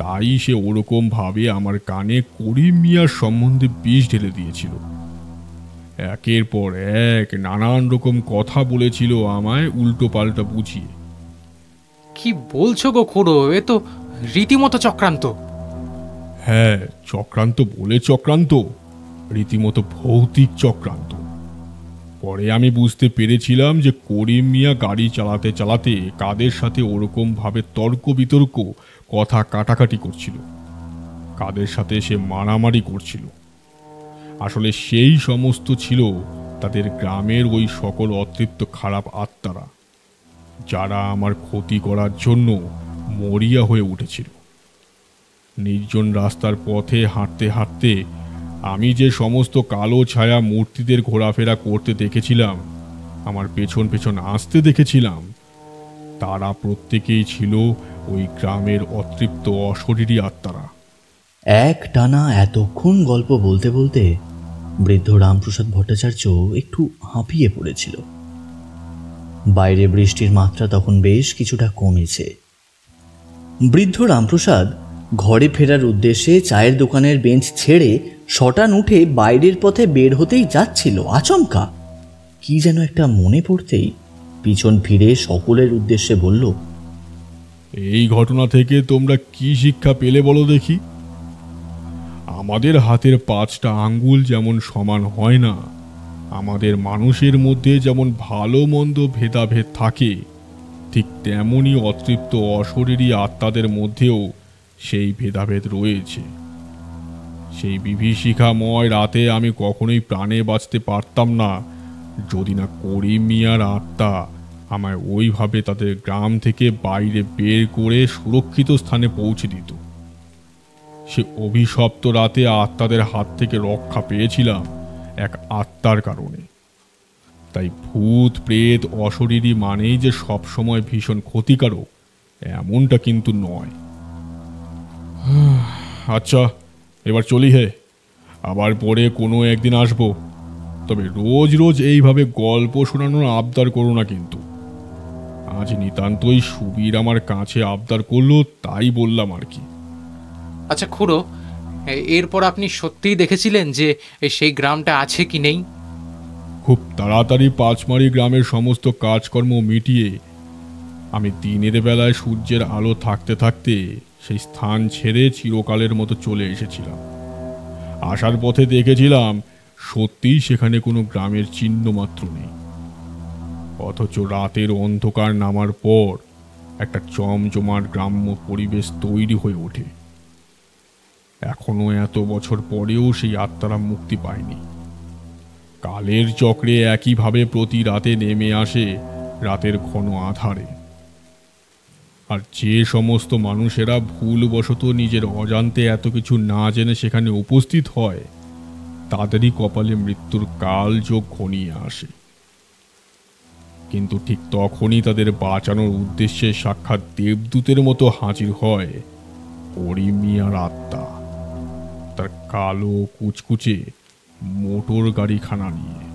তাই সে ওরকম ভাবে আমার কানে করিম মিয়ার সম্বন্ধে বিষ ঢেলে দিয়েছিল। একের পর এক নানান রকম কথা বলেছিল আমায় উল্টো পাল্টা বুঝিয়ে। কি বলছো গো খুড়ো, এ তো রীতিমতো চক্রান্ত। হ্যাঁ, চক্রান্ত বলে চক্রান্ত, রীতিমতো ভৌতিক চক্রান্ত। পরে আমি বুঝতে পেরেছিলাম যে করিম মিয়া গাড়ি চালাতে চালাতে কাদের সাথে ওরকম ভাবে তর্ক বিতর্ক, কথা কাটাকাটি করছিল, কাদের সাথে সে মারামারি করছিল। আসলে সেই সমস্ত ছিল তাদের গ্রামের ওই সকল অতৃপ্ত খারাপ আত্মারা, যারা আমার ক্ষতি করার জন্য মরিয়া হয়ে উঠেছিল। নির্জন রাস্তার পথে হাঁটতে হাঁটতে আমি যে সমস্ত কালো ছায়া মূর্তিদের ঘোরাফেরা করতে দেখেছিলাম, আমার পেছন পেছন আসতে দেখেছিলাম, তারা প্রত্যেকেই ছিল ওই গ্রামের অতৃপ্ত অশরীরী আত্মারা। এক টানা এতক্ষণ গল্প বলতে বলতে বৃদ্ধ রামপ্রসাদ ভট্টাচার্য একটু হাঁপিয়ে পড়েছিল। বাইরে বৃষ্টির মাত্রা তখন বেশ কিছুটা কমেছে। বৃদ্ধ রামপ্রসাদ ঘরে ফেরার উদ্দেশ্যে চায়ের দোকানের বেঞ্চ ছেড়ে শটান উঠে বাইরের পথে বের হতেই যাচ্ছিল, আচমকা কি যেন একটা মনে পড়তেই পিছন ফিরে সকলের উদ্দেশ্যে বলল, এই ঘটনা থেকে তোমরা কি শিক্ষা পেলে বলো দেখি? আমাদের হাতের 5টা আঙ্গুল যেমন সমান হয় না, আমাদের মানুষের মধ্যে যেমন ভালো মন্দ ভেদাভেদ থাকে, ঠিক তেমনই অতৃপ্ত অশরীরী আত্মাদের মধ্যেও সেই ভেদাভেদ রয়েছে। সেই বিভীষিকাময় রাতে আমি কখনোই প্রাণে বাঁচতে পারতাম না যদি না করিম মিয়ার আত্মা আমায় ওইভাবে তাদের গ্রাম থেকে বাইরে বের করে সুরক্ষিত স্থানে পৌঁছে দিত। সে অভিশপ্ত রাতে আত্মাদের হাত থেকে রক্ষা পেয়েছিলাম এক আত্মার কারণে। তাই ভূত প্রেত অশরীরী মানেই যে সবসময় ভীষণ ক্ষতিকারক এমনটা কিন্তু নয়। আচ্ছা, এবার চলি হে, আবার পরে কোনো একদিন আসবো। তবে রোজ রোজ এইভাবে গল্প শোনানোর আবদার করো না কিন্তু। আজ নিতান্তই সুবীর আমার কাছে আবদার করলো তাই বললাম আর কি। আচ্ছা খুড়ো, এরপর আপনি সত্যিই দেখেছিলেন যে সেই গ্রামটা আছে কি নেই? খুব তাড়াতাড়ি পাঁচমারি গ্রামের সমস্ত কাজকর্ম মিটিয়ে আমি দিনের বেলায় সূর্যের আলো থাকতে থাকতে সেই স্থান ছেড়ে চিরকালের মতো চলে এসেছিলাম। আসার পথে দেখেছিলাম সত্যিই সেখানে কোনো গ্রামের চিহ্ন মাত্র নেই। অথচ রাতের অন্ধকার নামার পর একটা জমজমাট গ্রাম্য পরিবেশ তৈরি হয়ে ওঠে। এখনো এত বছর পরেও সেই আত্মারা মুক্তি পায়নি। কালের চক্রে একইভাবে প্রতি রাতে নেমে আসে রাতের ঘন আধারে। আর যে সমস্ত মানুষেরা ভুলবশত নিজের অজান্তে এত কিছু না জেনে সেখানে উপস্থিত হয়, তাদেরই কপালে মৃত্যুর কালযোগ ঘনিয়ে আসে। কিন্তু ঠিক তখনই তাদের বাঁচানোর উদ্দেশ্যে সাক্ষাৎ দেবদূতের মতো হাজির হয় করিম মিয়ার আত্মা, তার কালো কুচকুচে মোটর গাড়িখানা নিয়ে।